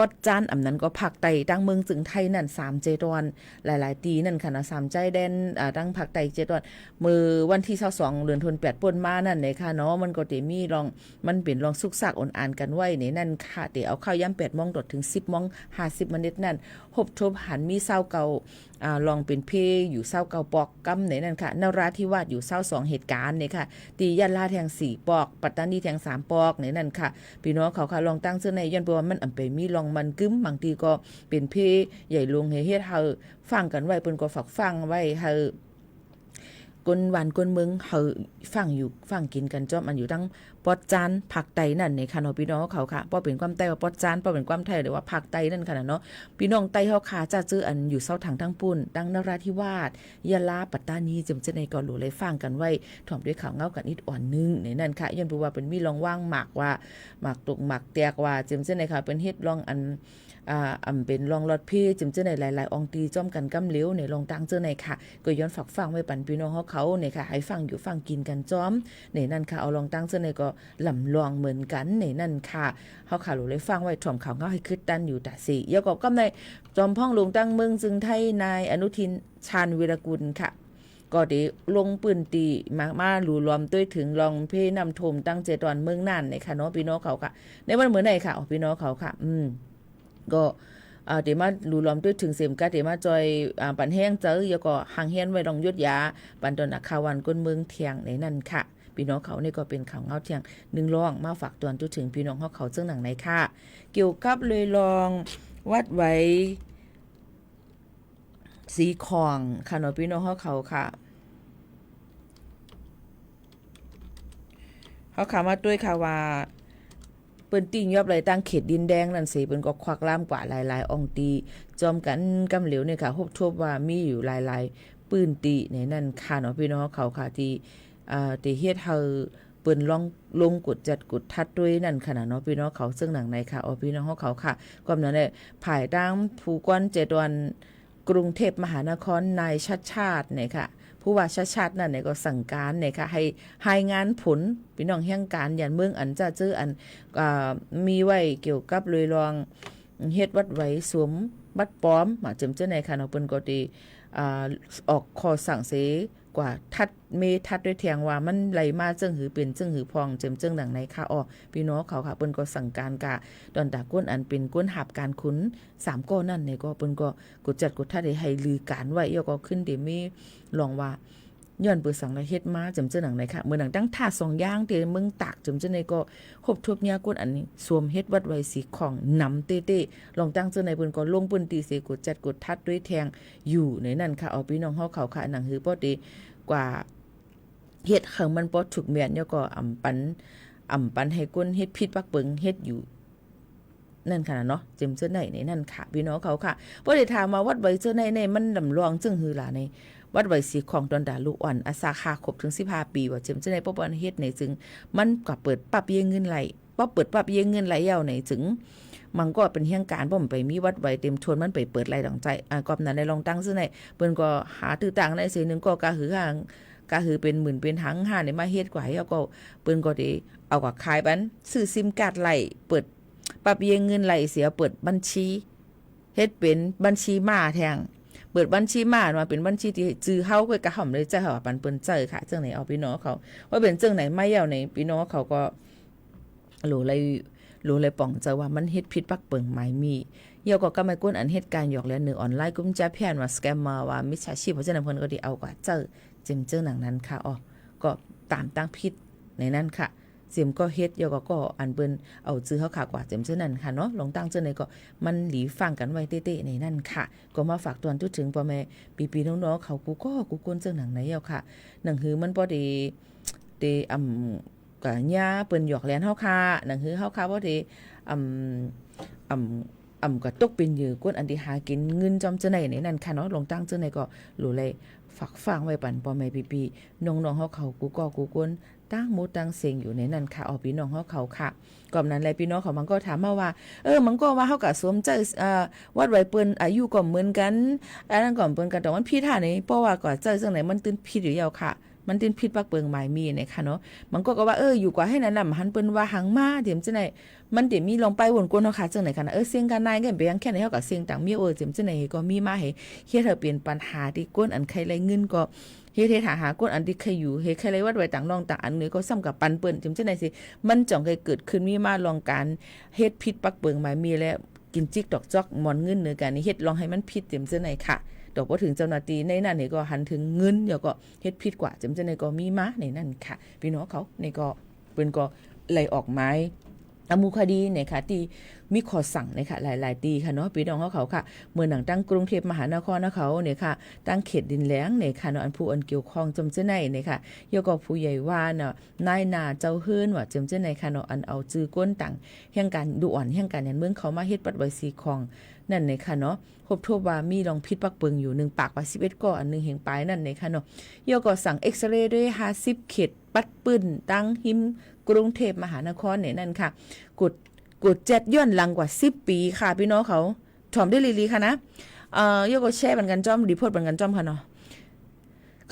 H: ปอดจานอำนั้นก็ผักไตตั้งเมืองจึงไทยนั่น3เจดอนหลายๆตีนั่นค่ะนะ3ใจแดนตั้งผักไตเจดอนมือวันที่22เดือนธันวาคมป่นมานั่นเลยค่ะเนาะมันก็สิมีลองมันเป็นลองสุกซักอ่อนๆกันไว้ในนั่นค่ะเดี๋ยวเอาข้าวย่ำ 8:00 นถึง 10:00 น50นาทีนั่นหบทบหันมีเศร้าเก่าลองเป็นเพอยู่เศร้าเก่าปอกกำในนั่นค่ะนราธิวาสอยู่เศร้า2เหตุการณ์เนี่ยค่ะตียะลาแทง4ปอกปัตตานีแทง3ปอกในนั่นค่ะพี่น้องเขาค่ะลองตั้งชื่อในย้อนเพราะว่ามันไปมีลองมันกึ้มบางทีก็เป็นเพใหญ่ลงเฮ็ดเฮาฟังกันไว้เพิ่นก็ฝากฟังไว้เฮากนหวานกนเมืองเฮาฟังอยู่ฟังกินกันจอมอันอยู่ทั้งปอดจานผักไตนั่นในค่ะเนาะพี่น้องเขาค่ะบ่เป็นความไตว่าปอดจานบ่เป็นความไทยหรือว่าผักไตนั่นค่ะเนาะพี่น้องไตเฮาค่ะจะซื้ออันอยู่เซาถังทั้งปุ่นดังนราธิวาสยะลาปัตตานีจำจะในก็รู้เลยฟังกันไว้ถ่อมด้วยข่าวเงากันนิดอ่อนนึงในนั่นค่ะย้อนบ่ว่าเป็นมีลองว่างหมากว่าหมากตกหมากแตกว่าจำจะในค่ะเป็นเฮ็ดลองอันเป็นลองรถพี่จำเจ้าในหลายๆองตีจ้อมกันกำเลี้ยวในลองตั้งเจ้าในค่ะก็ย้อนฝากฟังไว้ปันพี่น้องเขาเนี่ยค่ะให้ฟังอยู่ฟังกินกันจ้อมในนั่นค่ะเอาลองตั้งเจ้าในก็ลำลองเหมือนกันในนั่นค่ะเขาข่าวเลยฟังไว้ถ่อมข่าวเงาให้คึดตันอยู่แต่สิยกกำในจอมพ่องลงตั้งเมืองจึงไทยนายอนุทินชาญวีรกุลค่ะก็ได้ลงปืนตีมาหลู่รวมด้วยถึงลองเพนำโถมตั้งเจตอนเมืองนั่นในค่ะเนาะพี่น้องเขาค่ะในวันเหมือนไหนค่ะพี่น้องเขาค่ะก็เดี๋ยวมาดูล้อมด้วยถึงเสียมกะเดี๋ยวมาจอยปันแห้งเจอแล้วก็หางเฮียนไว้รองยุดยาปันตอนข่าววันก้นเมืองเทียงในนั่นค่ะพี่น้องเขานี่ก็เป็นข่าวเงาเทียง1รองมาฝากตอนจุดถึงพี่น้องเขาซึ่งหนังในค่ะเกี่ยวกับเลยลองวัดไว้สีของค่ะเนาะพี่น้องเขาค่ะเขาข่าวมาด้วยค่ะว่าเปิ้นติ่งยอบเลยตั้งเขตดินแดงนั่นสิเปิ้นก็ควักล่ามกว่าหลายๆองตีจอมกันกำเหลวเนี่ยค่ะพบทบว่ามีอยู่หลายๆปืนตีในนั่นค่ะเนาะพี่น้องเขาค่ะที่เฮ็ดเฮาเปิ้นลงกดจัดกดทัดด้วยนั่นค่ะเนาะพี่น้องเขาซึ่งหนังในค่ะพี่น้องเขาค่ะก็นั้นแหละภายตั้งผู้กวน7วันกรุงเทพมหานครนายชัดชาติเนี่ยค่ะผู้ว่าชาตินั่นเนี่ยก็สั่งการเนี่ยค่ะให้รายงานผลพี่น้องแห่งการยันเมืองอันจะเจออันมีไว้เกี่ยวกับเลยลองเฮ็ดวัดไว้สวมบัตรปลอมมาจำเจ้าในค่ะเนาะเปิ้นก็ได้ออกข้อสั่งเสกว่าทัดเมทัดด้วยแทงว่ามันไหลมาจึงหือเป็นจึงหือพองเจิมจึงหนังในค่ะพี่น้องเขาค่ะเปิ้นก็สั่งการกะดอนตาก้นอันเป็นก้นหับการขุน3ก้อนนั่นเนี่ยก็เปิ้นก็กดจัดกดทัดให้ลือการไว้ยก็ขึ้นเดมีลองว่าย้อนเปิดสั่งละเฮ็ดมาจำเจ้าหนังในค่ะเมื่อหนังตั้งท่า2อย่างที่เมืองตากจำเจ้าในก็ครบทบยาก้นอันนี้สวมเฮ็ดวัดไว้สีของนำเต้ๆลองตั้งเจ้าในเปิ้นก็ลงปืนตีเสกดจัดกดทัดด้วยแทงอยู่ในนั่นค่ะพี่น้องเขาค่ะหนังหือปอดีกว่าเฮ็ดขังมันบ่ถูกแม่นแล้วก็อำปันให้ก้นเฮ็ดผิดปักเปิงเฮ็ดอยู่นั่นค่ะเนาะเจิมเสื้อในนั่นค่ะพี่น้องเขาค่ะบ่ได้ถามมาวัดไว้เสื้อในมันลำลองจึงหือล่ะในวัดไว้สีของดอนดาลูกอ่อนอาสาคาครบถึง15ปีว่าเจิมเสื้อในบ่บ่เฮ็ดในจึงมันก็เปิดปรับเยเงินไหลบ่เปิดปรับเยเงินไหลยาวในจึงมันก็เป็นเฮียงการบ่มไปมีวัดไว้เต็มทวนมันไปเปิดไหลดองใจกอบนั้นได้ลองตั้งเสื้อในเปิ้นก็หาตื้อต่างในสินึงก็กะหือหางก็คือเป็นหมื่นเป็นหังหาในมาเฮ็ดกว่าให้ก็เปิ้นก็ได้เอากับขายบันซื้อซิมการ์ดไหลเปิดปรับเงินไหลเสียเปิดบัญชีเฮ็ดเป็นบัญชีม้าแทงเปิดบัญชีม้ามาเป็นบัญชีที่จื้อเฮาก็กะห่อมเลยจ้ะว่าปันเปิ้นเจอค่ะจังไหนเอาพี่น้องเขาว่าเป็นจังไหนไม่ยาวในพี่น้องเขาก็รู้เลยป่องเจอว่ามันเฮ็ดผิดปักเปิงหมายมีเยาก็กำไมก้นอันเหตุการณ์หยอกแล้ว1ออนไลน์กุมจะแพนว่าสแกมมาว่ามิจฉาชีพเพราะฉะนั้นเพิ่นก็ได้เอากว่าเจอเจิมเจอหนังนั้นค่ะก็ตามตั้งผิดในนั้นค่ะ เสียมก็เฮ็ดยก็อันเปิ้นเอาจื้อเฮาขากว่าเจิมเช่นนั้นค่ะเนาะลองตั้งเจ้าไหนก็มันหลีฟังกันไว้เต้ๆในนั่นค่ะก็มาฝากตอนทุกถึงพ่อแม่ปีๆน้องๆเขากูกวนเจ้าหนังไหนเอาค่ะหนังหือมันบ่ได้กะย่าเปิ้นหยอกแลนเฮาค่ะหนังหือเฮาค่ะบ่ได้ก็ตกเป็นเหยื่อกวนอันที่หากินเงินจอมเจ้าไหนในนั่นค่ะเนาะลองตั้งเจ้าไหนก็รู้เลยฝากฟังไว้ปันพ่อแม่ปีๆน้องๆเฮาเขากูกวนตั้งหมูตั้งเสียงอยู่ในนั้นค่ะเอาพี่น้องเขาค่ะก่อนนั้นแลพี่น้องเขามันก็ถามมาว่ามันก็ว่าเฮาก็สวมใจวัดไว้เปิ้นอายุก็เหมือนกันอันนั้นก็เปิ้นกันแต่มันผิดท่านี่เพราะว่าก็ใจจังไหนมันตื่นผิดอยู่แล้วค่ะมันตื่นผิดปักเปิงหมายมีเนี่ยค่ะเนาะมันก็ว่าอยู่กว่าให้นั่นน่ะหันเปิ้นว่าหังมาเดี๋ยวจังไหนมันเดี๋ยวมีลองไปวนกวนเฮาค่ะจังไหนค่ะเสียงกันนายกันไปยังแค่ไหนเฮาก็เสียงต่างมีเดี๋ยวจังไหนก็มีมาให้เฮ็ดให้เป็นปัญหาที่กวนอันใครไรเงินก็เฮ็ดหาก้นอันที่เคยอยู่เฮ็ดใครเลยวัดไว้ต่างน้องต่างอันนี้ก็ซ้ำกับปันเปิ้นจังได๋สิมันจ่องเคยเกิดขึ้นมีมาลองการเฮ็ดผิดปักเปิงหมายมีแล้วกินจิกดอกจอกมอนเงินเนื้อกันนี่เฮ็ดลองให้มันผิดจังได๋ค่ะดอกบ่ถึงเจ้าหน้าที่ในนั้นนี่ก็หันถึงเงินเดี๋ยวก็เฮ็ดผิดกว่าจังได๋ก็มีมาในนั้นค่ะพี่น้องเขานี่ก็เปิ้นก็ไล่ออกหมายอมูคดีเนี่ยค่ะที่มีข้อสั่งเนี่ยค่ะหลายๆตีค่ะเนาะพี่น้องเขาค่ะเมื่อหนังตั้งกรุงเทพมหานครนะเขาเนี่ยค่ะตั้งเขตดินแหลงเนี่ยค่ะเนาะอันผู้อันเกี่ยวข้องจำเจ้าไหนเนี่ยค่ะยกก็ผู้ใหญ่ว่าเนาะนายนาเจ้าเฮือนว่าจำเจ้าไหนค่ะเนาะอันเอาจื้อก้นต่างแห่งการดุอ่อนแห่งการยันเมืองเขามาเฮ็ดปัดไว้สีของนั่นเนี่ยค่ะเนาะพบทบว่ามีลองพิษปักเปิงอยู่1ปากว่า11ก็อันนึงแห่งปลายนั่นเนี่ยค่ะเนาะยกก็สั่งเอ็กซเรย์ด้วย50เขตปัดปื้นตั้งหิมกรุงเทพมหานครเนี่ยนั่นค่ะกด7ย้อนหลังกว่า10ปีค่ะพี่น้องเขาถ่อมได้ลีๆค่ะนะยกก็แชร์บันกันจ้อมรีพอร์ตบันกันจ้อมค่ะเนาะ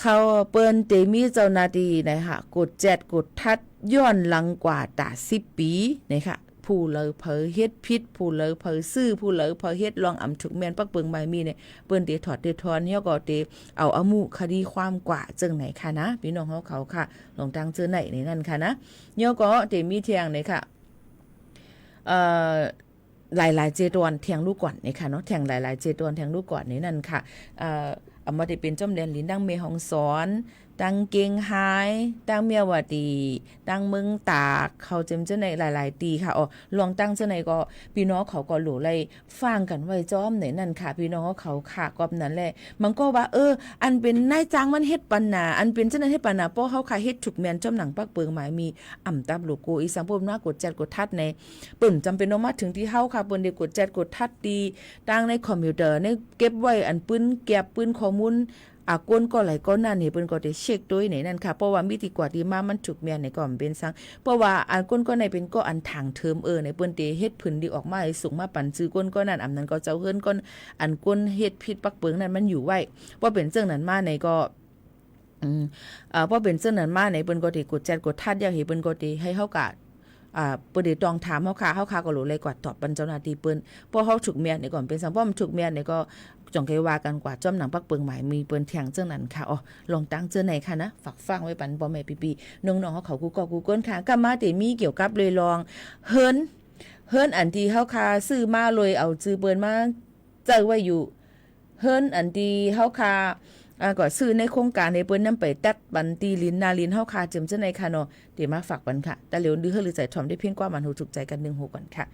H: เขาเปิ้นเตมีเจ้าหน้าที่นะคะกด7กดทัดย้อนหลังกว่าตา10ปีนะคะผู้เลยเผยเฮ็ดผิดผู้เลยเผยซื่อผู้เลยเผยเฮ็ดลองอำถูกแม่นปักเปิงใบมีเนี่ยเปิ้นเตถอดเตทอนยกก็เตเอาอมุคดีความกว่าจังไหนค่ะนะพี่น้องเขาค่ะลองตั้งเจอไหนในนั้นค่ะนะยกก็เตมีเทียงเนี่ยค่ะหลายๆเจดวนเทียงลูกก่อนนี่ค่ะเนาะแทงหลายๆเจดวนแทงลูกก่อนนี่นั่นค่ะเอามาได้เป็นจอมแดนลิ้นดังเมฮองสอนดังเกงไฮดังเมียวดีดังเมืองตากเขาเจมเจ้าในหลายๆตีค่ะลองตั้งเจ้าในก็พี่น้องเขาก็หลู่ไล่ฟังกันไว้จอมไหนนั่นค่ะพี่น้องเขาค่ะกอบนั้นแหละมันก็ว่าอันเป็นนายจ้างมันเฮ็ดปัญหาอันเป็นเจ้าในเฮ็ดปัญหาเพราะเขาค่ะเฮ็ดถูกแม่นจอมหนังปักเปิงหมายมีอ่ำตับโลโก้อีสังพมากดจัดกดทัดในเปิ้นจำเป็นต้องมาถึงที่เฮาค่ะเปิ้นได้กดจัดกดทัดดีตั้งในคอมพิวเตอร์ในเก็บไว้อันปืนเก็บปืนข้อมูลก้นก็ไหลก็นั่นนี่เปิ้นก็ได้เช็คด้วยในนั่นค่ะเพราะว่ามีที่กว่าที่มามันถูกแม่นในก็เป็นซังเพราะว่าก้นก็ในเป็นก็อันทางเทอมในเปิ้นเตเฮ็ดผึ่นดีออกมาให้สูงมาปั่นซื้อก้นก็นั่นนั้นก็เจ้าเฮือนก้นอันก้นเฮ็ดผิดปักเปิงนั้นมันอยู่ไว้ว่าเป็นเรื่องนั้นมาในก็เพราะเป็นเรื่องนั้นมาในเปิ้นก็ได้กดแจ้งกดทัดอยากให้เปิ้นก็ได้ให้เฮากะเปิ้นได้ต้องถามเฮาค่ะก็รู้เลยกว่าตอบปันเจ้าหน้าที่เปิ้นเพราะเฮาถูกแม่นนี่ก่อนเป็นซังเพราะมันถูกแม่นนี่ก็จงไกว่ากันกว่าจ้อมหนังปักเปิงหมายมีเปิ้นแทงเจ้านั้นค่ะลองตั้งเจ้าไหนค่ะนะฝากฟังไว้ปันบ่แม่ปีๆน้องๆเขากูก็กูก้นค่ะก็มาแต่มีเกี่ยวกับเลยลองเฮิรนอันที่เฮาค่ะซื้อมาเลยเอาซื้อเปิ้นมาเจอไว้อยู่เฮิรนอันที่เฮาค่ะก็ซื้อในโครงการให้เปิ้นนำไปตัดบันตีลิ้นนาลิ้นเฮาค่ะจำเจ้าไหนค่ะเนาะเดี๋ยวมาฝากปันค่ะแต่เหลียวดื้อหรือใจถ่อมได้เพียงกว่ามันหูถูกใจกัน1 ก่อนค่ะ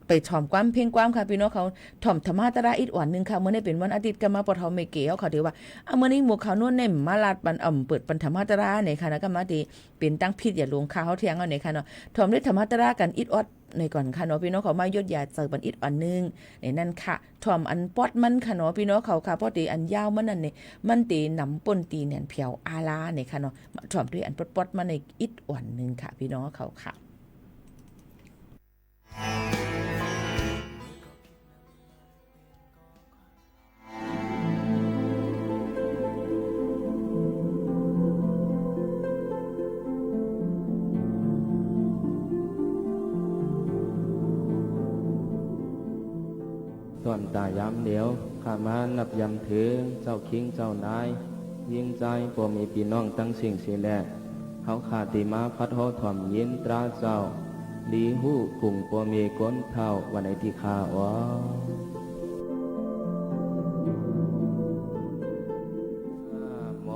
H: ไปถ่อมความเพ่งความค่ะพี่น้องเขาถ่อมธรรมะตระอีกอ่อนนึงค่ะเมื่อได้เป็นวันอาทิตย์ก็มาปะเทาเมเกเขาถือว่าเมื่อนี้หมู่เขานู่นเนี่ยมาลาดบันเปิดปันธรรมะตระเนี่ยค่ะนะก็มาดีเป็นตั้งพิษอย่าลงค่าเขาเที่ยงเอาเนี่ยค่ะเนาะถ่อมด้วยธรรมะตระกันอีดอดในก่อนค่ะเนาะพี่น้องเขามายดยาเจอบันอีดอ่อนนึงในนั่นค่ะถ่อมอันปอดมันค่ะเนาะพี่น้องเขาค่ะปอตีอันยาวมันนั่นเนี่ยมันตีหนำป่นตีเนี่ยเพียวอาลาเนี่ยค่ะเนาะถ่อมด้วยอันปอดมันในอีดอ่อนนึงค่ะพี่น้องเขาค่ะ
Q: ส่วนตายามเหนียวข้ามานับยำถือเจ้าคิงเจ้านายยิ่งใจพวมีพี่น้องตั้งสิ่งสิแลเขาขาดติมาพัดโหถ่อมยินตราเจ้าลีหู้กลุ่มพวมีก้นเท่าวันไหนที่ข้าโม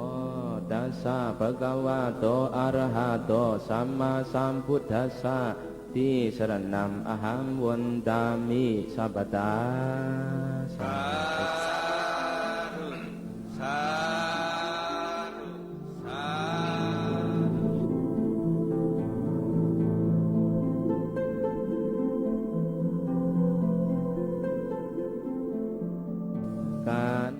Q: ตัส สสะภะคะวะโตอะระหะโตสัมมาสัมพุทธัสสะติสรณัมอหังวันตามิสัพพตาสาธุสาธุสาธุการ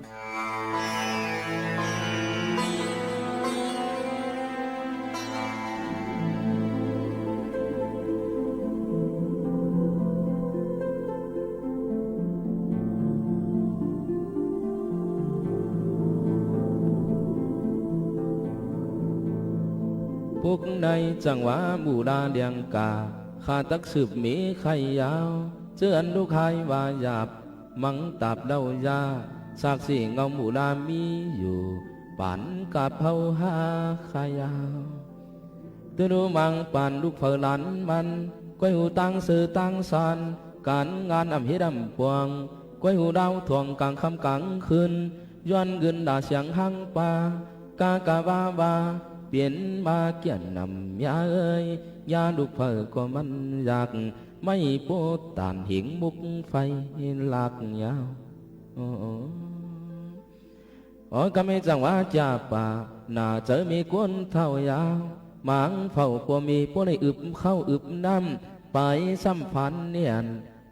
Q: พวกในจังหวะบูดาเลียงกาข้าตักสืบมีไข่ยาวเจือนลูกไข่วาหยาบมังตับเดายาสากสีเงาบูดามีอยู่ปันกับเผาหาไข่ยาวตัวดูมังปันลูกเผาหลันมันก้อยหูตังสื่อตังสันการงานอำเฮดำปวงก้อยหูดาวทวงกลางคำกลางคืนย้อนเงินด่าเสียงหังปากากะวาวาเปลี่ยนมาเกี่ยนนำยาเอ้ยยาลูกเผอก็มันอยากไม่โปตานหิงมุกไฟหลักยาวอ๋อก็ไม่จังว่าจ่าป่าน่าเจอมีก้นเท่ายาวหมางเฝ้าพวมีพวในอึบเข้าอึบน้ำไปซ้ำพันเนียน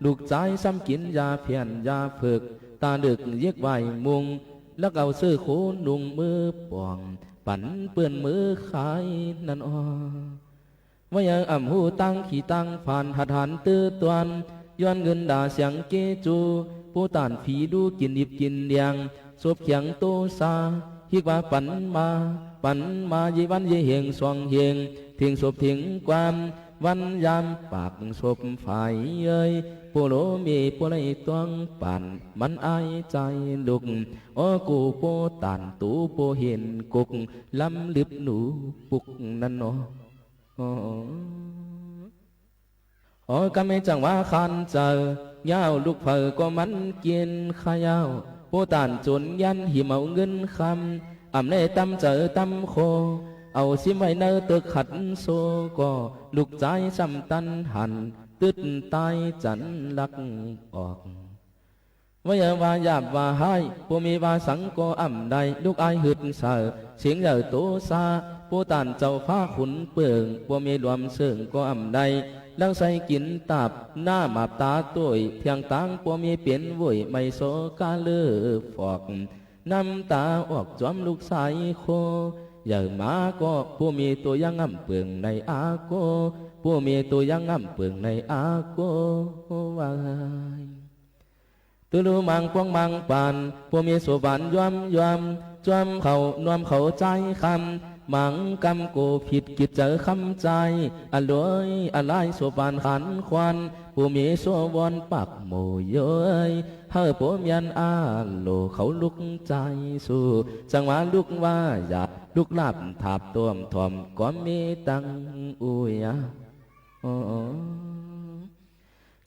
Q: ลูกใจซ้ำกินยาเพียนยาฝึกตาดึกเย็กใบมุงแล้วเอาซื้อโคนุ่งมือป่องปั่นเปื้อนมือขายนั่นอ้อว่ายังอ่ำหูตั้งขี่ตั้งผ่านหัดหันตื้อตวนย้อนเงินด่าเสียงเกจูผู้ตานผีดูกินดิบกินเดียงศพเขียงโตซาฮิกว่าปั่นมาเยวันเยเฮงสวงเฮงทิ้งศพทิ้งความวันยามปากศพฝ่ายเอ้ยปูโลมีปูไลตวงปั่นมันอายใจลุกโอ้กูโปตันตูโปเห็นกุกลำลึบหนูปุกนั่นเนาะอ๋อก็ไม่จังว่าคันเจอยาวลูกเผอก็มันกินข้ายาวโปตันจนยันหิมเอาเงินคำอ่ำในตำเจอตำโคเอาซิมไว้เนอตึกขัดโซก็ลูกใจซ้ำตันหันตึดตายจันลักออกว่าอย่าว่าหยาบว่าให้ผู้มีว่าสังก็อ่ำใดลูกอายหึดเสือเสียงเหล่าโตซาผู้ตานเจ้าฟ้าขุนเปิงผู้มีรวมเสื่องก็อ่ำใดลังใส่กินตับหน้ามาบตาตุยเพียงตังผู้มีเปลี่ยนวุ่ยไม่โซกาเลือฟอกน้ำตาออกจอมลูกสายโคอย่ามาก็ผู้มีตัวยังง่ำเปิงในอาโกผู้มีตัวยังง่ำเปิงในอาโกวายตัวดูมังพวงมังปานผู้มีสุบานย้อมจวมเขานวมเขาใจคำมังกำโกผิดกิจเจอคำใจอร่อยอะไรสุบานขันควันผู้มีโซวอนปักโมเยยเฮอผู้มีอันอาโลเขาลุกใจสู้จังหวะลุกว่าอยากลูกหลับถาบตัวมถ่อมก็มีตังอุย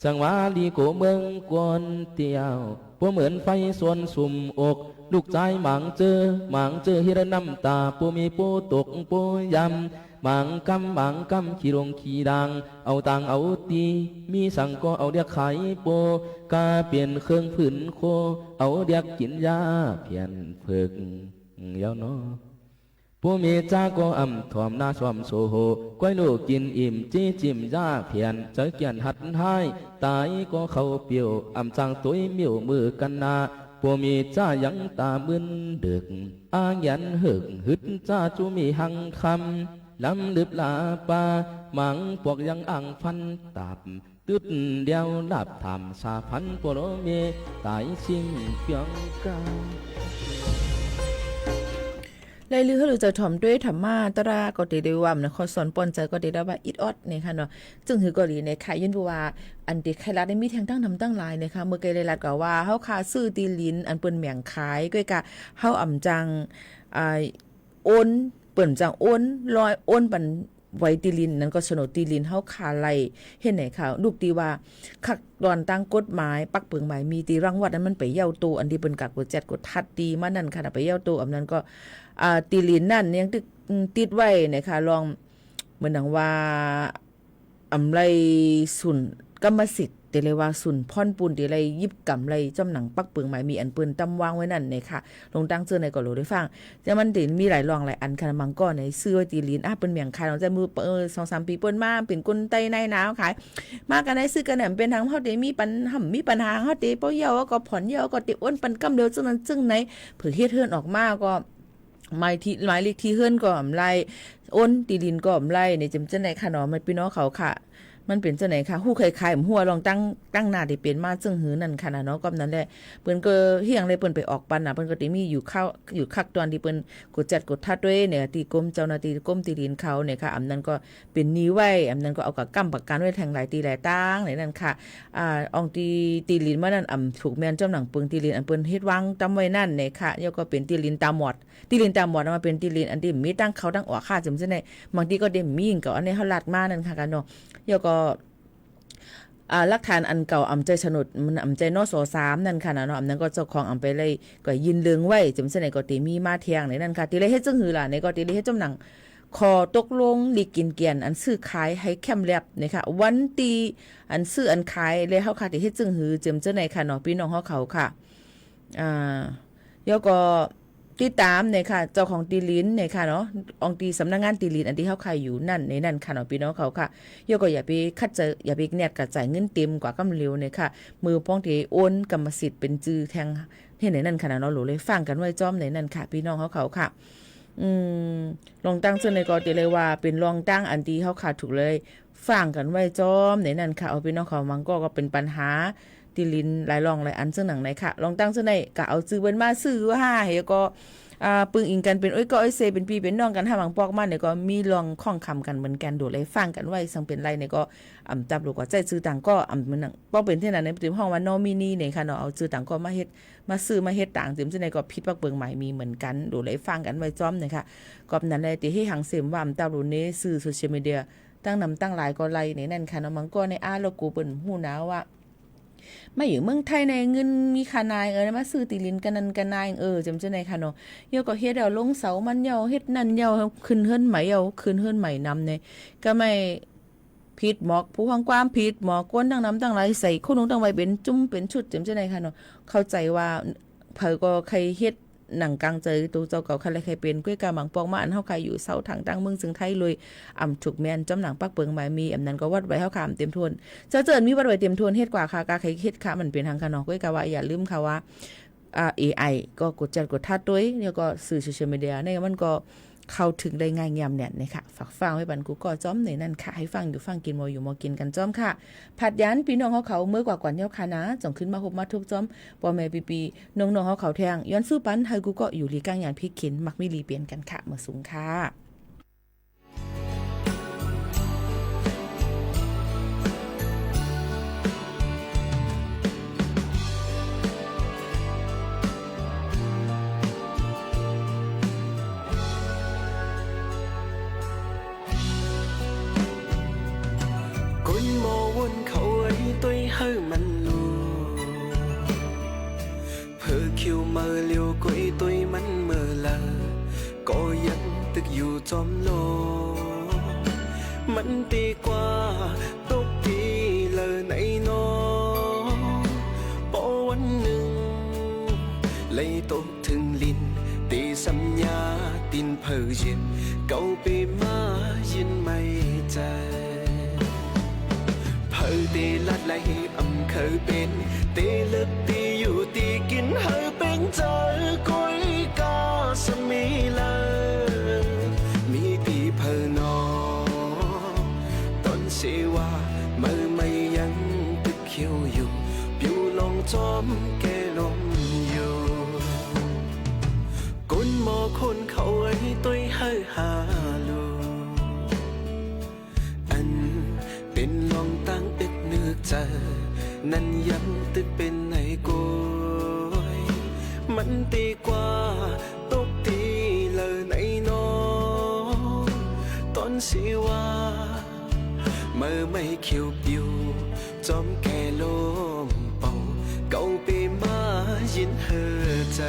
Q: จังหวะดีโกเมืองกวนเตียวพวกเหมือนไฟส่วนสุ่มอกลูกใจหมางเจอฮิรน้ำตาปูมีปูตกปูยำหมางกำขี้ลงขี้ดังเอาตังเอาตีมีสั่งก็เอาเดียกไข่โปกาเปลี่ยนเครื่องผืนโคเอาเดียกกินยาเพียนเพิกยาวน้อผู้มีจ้าก็อ่ำถ่อมหน้าชอมโซโหก้อยลูกกินอิ่มจี้จิมย่าเพียนเจอเกียนหัดให้ตายก็เขาเปียวอ่ำจางตุ้ยมิวมือกันนาผู้มีจ้ายังตามึนดึกอายันหึกหึดจ้าจูมีหังคำลำลึบลาปาหมังพวกยังอ่างฟันตับตึดเดียวหลับทำสาพันปโรเมตายชิงเปียงกา
H: เลยลือหรือจะถ่อมด้วยธรรมะตราก็ติได้ว่านะขอสอนปนใจก็ติได้ว่าอิดออดเนี่ยค่ะเนาะจึงหือกอลีในค่ะยันว่าอันที่ใครรัดได้มีแทงตั้งนำตั้งหลายนะคะเมื่อไกลเลยรัดก็ว่าเฮาคาซื้อตีลิ้นอันเปิ้นแหม่งขายก้อยกะเฮาอ่ำจังโอนเปิ้นจังโอนลอยโอนปัน ไว้ตีลินนั้นก็โฉนดตีลินเฮาขาไลเห็นไหนค่ะลูกตีว่าคักดอนตั้งกฎหมายปักเปิงหมายมีตีรังวัดนั้นมันไปเย้าตัวอันที่เปิ้นกักกดจัดกดทัดตีมานั่นค่ะไปเย้าตัวอันนั้นก็ตีลินนั่นยังติดไว้นะคะลองเหมือนดังว่าอำไรสุนกรรมสิทธิ์เตเลยว่าสุนพ่อนปูนเตเลยยิบกำไรจำหนังปักเปิงหมายมีอันปืนตำวางไว้นั่นนะคะลงตั้งเจอในก็รู้ได้ฟังแต่มันติมีหลายรองหลายอันค่ะมังก็ในซื้อไว้ตีลินเป็นเมียงคายลองใจมือ2-3 ปีเปิ้นมาเป็นกุนไตในหนาวขายมากันได้ซื้อกันแหนมเป็นทางเฮาเตมีปัญหาเฮาเตเป้าเยาก็ผ่อนเยาก็ติอ้นปันกำเดียวจึงนั้นจึงไหนเผื่อเฮ็ดเฮือนออกมาก็หมายเลขที่เฮือนก็อำไลอ้นตีลินก็อำไลในจำจังไหนค่ะเนาะมันพี่น้องเขาค่ะมันเป็นจังไหนคะฮู้คล้ายๆหัวลองตั้งหน้าที่เป็นมาจึงหือนั่นค่ะเนาะก็นั้นแหละเปิ้นก็เฮียงเลยเปิ้นไปออกปันน่ะเปิ้นก็สิมีอยู่คักตอนที่เปิ้นกดจัดกดทัดด้วยเนี่ยที่กรมเจ้าหน้าที่กรมตีดินเขาเนี่ยค่ะอำนั้นก็เป็นนี้ไว้อำนั้นก็เอากับกำประกันไว้แทงหลายตีหลายตั้งในนั้นค่ะอองตีลินมานั่นถูกแม่นจำหนังเปิงตีลินอันเปิ้นเฮ็ดวางตำไว้นั่นเนี่ยค่ะแล้วก็เป็นตีลินตาหมอดมาเป็นตีลินอันที่มีตั้งเขาตั้งออกค่ะจำจังได๋บางทีก็ได้มีงก็อันนี้เฮาลัดมานั่นค่ะกันเนาะแล้วก็หลักฐานอันเก่าอำใจฉนดมันอำใจนส3นั่นค่ะเนาะอำนั้นก็เจ้าของอำไปเลยก็ยินเลืองไว้จำเสนก็ติมีมาเที่ยงในนั่นค่ะติเลยเฮ็ดจังหือล่ะในก็ติเลยเฮ็ดจำหนังขอตกลงลีกินเกียนอันซื้อขายให้แคมแลบนะคะวันตีอันซื้ออันขายเลยเฮาค่ะติเฮ็ดจังหือจำเสนค่ะเนาะพี่น้องเฮาเขาค่ะแล้วก็ติดตามเนี่ยค่ะเจ้าของตีลินเนี่ยค่ะเนาะองตีสำนักงานตีลินอันที่เฮาขายอยู่นั่นในนั่นค่ะเนาะพี่น้องเขาค่ะโยก็อย่าไปอย่าไปแนดกระจายเงินเต็มกว่ากำเร็วเนี่ยค่ะมือป้องที่โอนกรรมสิทธิ์เป็นจื้อแทงเฮ็ดในนั่นค่ะเนาะหลูเลยฟังกันไว้จ้อมในนั่นค่ะพี่น้องเขาค่ะลองตั้งซึ่งในก็ติเลยว่าเป็นลองตั้งอันที่เฮาขาดถูกเลยฟังกันไว้จ้อมในนั่นค่ะเอาพี่น้องเขามันก็เป็นปัญหาตีลินหลายรองหลายอันซึ่งหนังไหนค่ะลองตั้งซึ่งในก็เอาซื้อเบิ่นมาซื้อว่าเฮก็ปึงอิงกันเป็นก็เซเป็นพี่เป็นน้องกันหาบางปอกมาเนี่ยก็มีลองข้องคำกันเหมือนกันโดดเลยฟังกันไว้สังเป็นไรเนี่ยก็จับลูกก็ใจซื้อต่างก็มันป้องเป็นที่นั้นในติมห้องว่านอมินีเนี่ยค่ะเนาะเอาซื้อต่างก็มาเฮ็ดมาซื้อมาเฮ็ดต่างติมซึ่งในก็ผิดปักเบิงใหม่มีเหมือนกันโดดเลยฟังกันไว้จ้อมเนี่ยค่ะก็นั้นเลยที่ให้หังเสมว่าจับลูกนี้ซื้อโซเชียลมีเดียตั้งนำตั้งหลายก็ไล่ในนั่นค่ะเนาะมันก็ในโลกูเปิ้นฮู้นะว่ามาอยู่เมืองไทยในเงินมีขานายมาซื้อตีลินกันนันกันนายจำเจาไหนค่ะเนาะเยาก็เฮ็ดเอาลงเสามันเยาเฮ็ดนั่นเยาขึ้นเฮือนใหม่เยาขึ้นเฮือนใหม่นำเนี่ยก็ไม่ผิดหมอกผู้ฟังความผิดหมอกก้นตั้งน้ำตั้งหลายใส่คนลงตั้งไว้เป็นจุ้มเป็นชุดจำเจาไหนค่ะเนาะเข้าใจว่าเผอก็ใครเฮ็ดหนังกลางใจตัวเจ้าเก่าใครเป็นก้วยกาบางปองมาอันเฮาใครอยู่เสาทางตั้งเมืองซึ่งไทยเลยถูกแม่นจำหนังปักเปิงหมายมีนั้นก็วัดไว้เฮาคามเต็มทวนเจ้าเจิดมีวัดไว้เต็มทวนเฮ็ดกว่าค่ะกาใครเฮ็ดค่ะมันเป็นทางคะเนาะก้วยกาว่าอย่าลืมค่ะว่าAI ก็กดจัดกดทัดด้วยแล้วก็สื่อโซเชียลมีเดียเนี่ยมันก็เข้าถึงได้ง่ายงามเนี่ยนะคะฝากฟังไว้บันกูก็จ้อมในนั่นค่ะให้ฟังอยู่ฟังกินมออยู่มอกินกันจ้อมค่ะผัดยันพี่น้องเขาเมื่อกว่าก่อนเที่ยวค่ะนะจ่องขึ้นมาพบมาทุกจ้อมปอแม่ปีน้องเขาแทงย้อนสู้ปันให้กูก็อยู่ลีก้างอย่างพี่เข็นมักไม่รีเปลี่ยนกันค่ะมาสูงค่ะ
R: hơi mặn lù phơ khiêu mơ liều quấy tôi mắn mơ là có dân tức dù chóm lô mắn đi qua tốt đi lời này nó bỏ anh nương lấy tốt thương linh tì xăm nhà tin phơ diện cậu bị má yên mây dàiตีลัดไหลเคยเป็นตีลึกตีอยู่ตีกินเป็นเจอก้อยก็สมีเลยมีตีเพอนอต้นเสว่ามือไม่ยังตึกเขียวอยู่ผิวลองจอมแกลมอยู่ก้นมอคนเขาไอ้ตัวให้หาลูอันเป็นลองตั้งเจอนั่นยังตึกเป็นไหนกูมันตีกว่าตกตีเลยไหนนอตอน สิว่าเมื่อไม่เขียวปิวจอมแก่ลมเป่าเก่าปีมายินเฮอใจ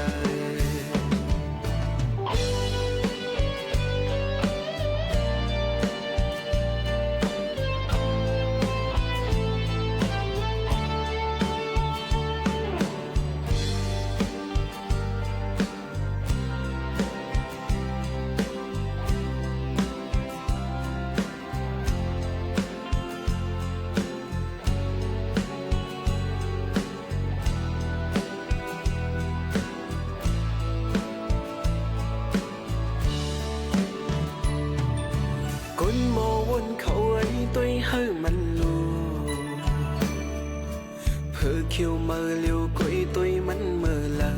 R: khiêu mơ liều quấy tôi mắn mơ là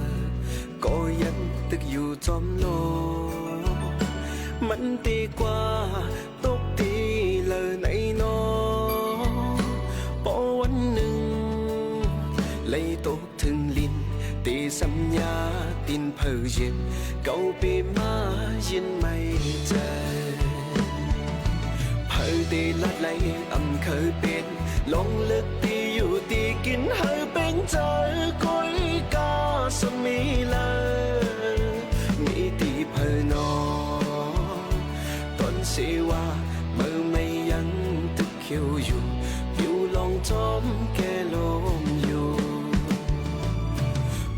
R: có dân tức dù chóm lô mắn ti qua tốt ti lời này nó bỏ anh nưng lấy tốt thương linh ti xăm nhà tin phở dìm câu bị má yên mây trời phở ti lát lấy âm khởi bên lông lực tiอยู่ตีกินเฮอเป็นเจอก้อยกาสมีเลยมีตีเพอนอตอนสิว่าเมื่อไม่ยังตึกเขียวอยู่ผิวลองจอมแก่ลมอยู่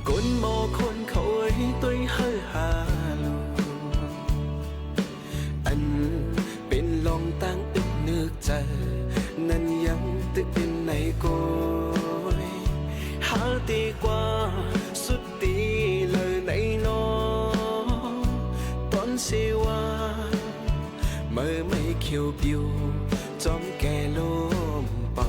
R: ก้นมอคนเขาไอ้ตัวเฮอหาลูอันเป็นลองตั้งอึกนึกใจนั้นยังตึกเป็นในก้อยหาตีกว่าสุดตีเลยในนอตอนสิว่าเมื่อไม่เขียวปิวจอมแก่ลมเป่า